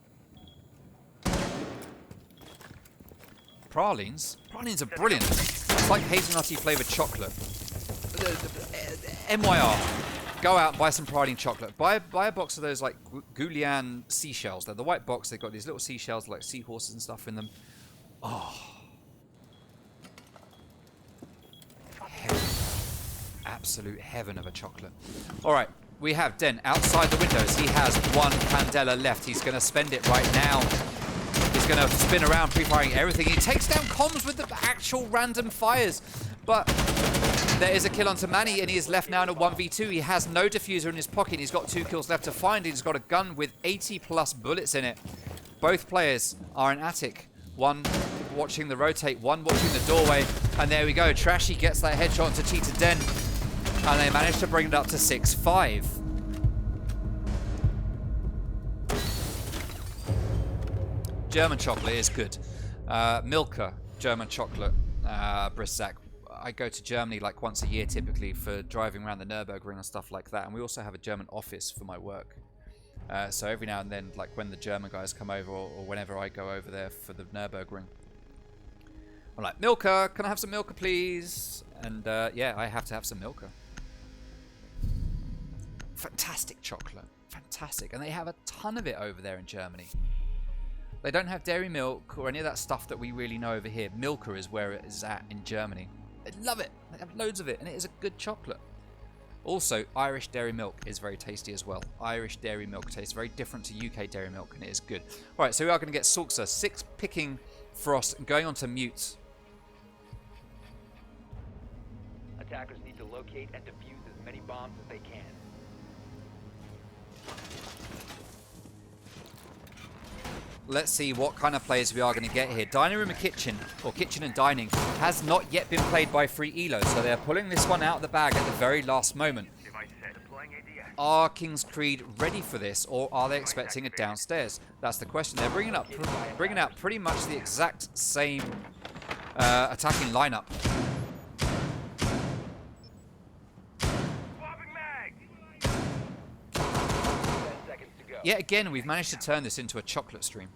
Pralines? Pralines are brilliant. It's like hazelnutty flavoured chocolate. MYR. Go out and buy some praline chocolate. Buy a box of those like Goulian seashells. They're the white box. They've got these little seashells like seahorses and stuff in them. Oh. Heaven. Absolute heaven of a chocolate. Alright. We have Den outside the windows. He has 1 Candela left. He's going to spend it right now. He's going to spin around, pre-firing everything. He takes down comms with the actual random fires. But there is a kill onto Manny, and he is left now in a 1v2. He has no diffuser in his pocket. He's got 2 kills left to find. He's got a gun with 80+ bullets in it. Both players are in attic. One watching the rotate, one watching the doorway. And there we go. Trashy gets that headshot onto Cheetah Den. And they managed to bring it up to 6-5. German chocolate is good. Milka, German chocolate, Briszak. I go to Germany like once a year typically for driving around the Nürburgring and stuff like that. And we also have a German office for my work. So every now and then, like when the German guys come over or whenever I go over there for the Nürburgring, I'm like, Milka, can I have some Milka please? And yeah, I have to have some Milka. Fantastic chocolate. Fantastic. And they have a ton of it over there in Germany. They don't have dairy milk or any of that stuff that we really know over here. Milka is where it is at in Germany. They love it. They have loads of it, and it is a good chocolate. Also, Irish dairy milk is very tasty as well. Irish dairy milk tastes very different to UK dairy milk, and it is good. All right, so we are going to get Sorxa 6 picking Frost and going on to mute. Attackers need to locate and defuse as many bombs as they can. Let's see what kind of players we are going to get here. Dining Room and Kitchen, or Kitchen and Dining, has not yet been played by Free Elo, so they're pulling this one out of the bag at the very last moment. Are King's Creed ready for this, or are they expecting it downstairs? That's the question. They're bringing out pretty much the exact same attacking lineup. Yet again, we've managed to turn this into a chocolate stream.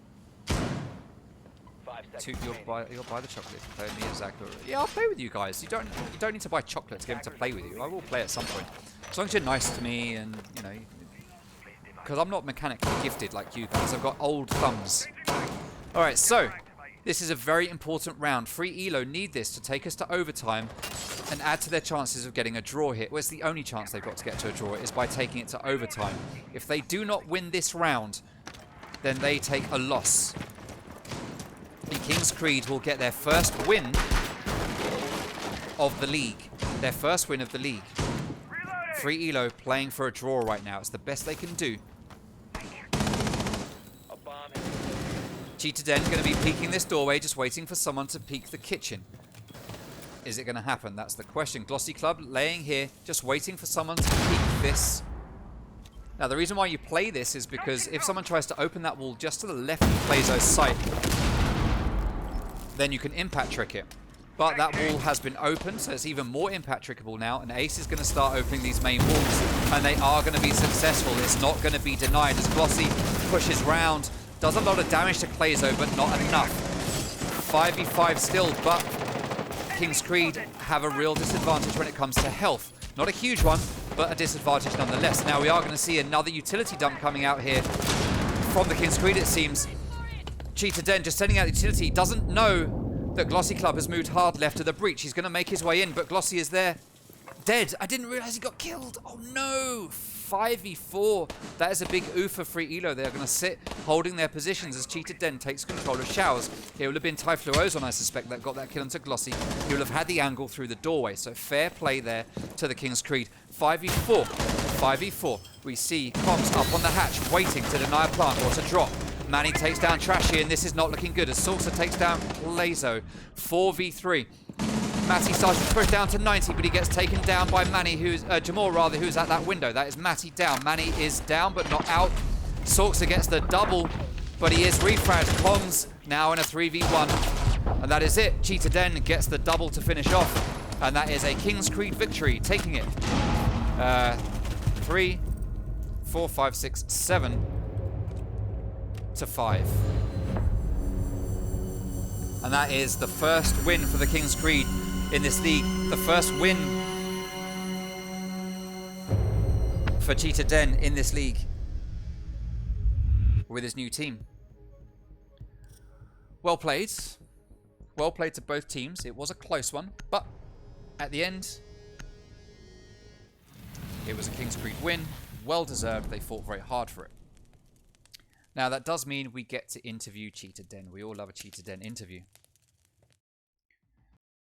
You'll buy the chocolate. Play with me, exactly. Yeah, I'll play with you guys. You don't need to buy chocolate to get me to play with you. I will play at some point, as long as you're nice to me, and you know, because I'm not mechanically gifted like you guys. I've got old thumbs. All right, so this is a very important round. Free Elo need this to take us to overtime and add to their chances of getting a draw here. Well, it's the only chance they've got to get to a draw is by taking it to overtime. If they do not win this round, then they take a loss. And King's Creed will get their first win of the league. Their first win of the league. Free Elo playing for a draw right now. It's the best they can do. Cheetah Den going to be peeking this doorway, just waiting for someone to peek the kitchen. Is it going to happen? That's the question. Glossy Club laying here, just waiting for someone to peek this. Now, the reason why you play this is because if someone tries to open that wall just to the left of Plazo's sight, then you can impact trick it. But that wall has been opened, so it's even more impact trickable now, and Ace is going to start opening these main walls, and they are going to be successful. It's not going to be denied as Glossy pushes round, does a lot of damage to Plazo, but not enough. 5v5 still, but King's Creed have a real disadvantage when it comes to health. Not a huge one, but a disadvantage nonetheless. Now we are going to see another utility dump coming out here from the King's Creed, it seems. Cheetah Den just sending out the utility, doesn't know that Glossy Club has moved hard left of the breach. He's going to make his way in, but Glossy is there. Dead. I didn't realize he got killed. Oh no. 5v4. That is a big oof for Free Elo. They're going to sit holding their positions as Cheetah Den takes control of Showers. It will have been Typhloozon, I suspect, that got that kill onto Glossy. He will have had the angle through the doorway. So fair play there to the King's Creed. 5v4. 5v4. We see Comms up on the hatch, waiting to deny a plant or to drop. Manny takes down Trashy, and this is not looking good as Salsa takes down Lazo. 4v3. Matty starts to push down to 90, but he gets taken down by Manny, Jamal rather, who's at that window. That is Matty down. Manny is down, but not out. Salsa gets the double, but he is refragged. Comms now in a 3v1. And that is it. Cheetah Den gets the double to finish off. And that is a King's Creed victory, taking it 3, 4, 5, 6, 7 to 5. And that is the first win for the King's Creed in this league. The first win for Cheetah Den in this league with his new team. Well played. Well played to both teams. It was a close one, but at the end, it was a King's Creed win. Well deserved. They fought very hard for it. Now, that does mean we get to interview Cheetah Den. We all love a Cheetah Den interview.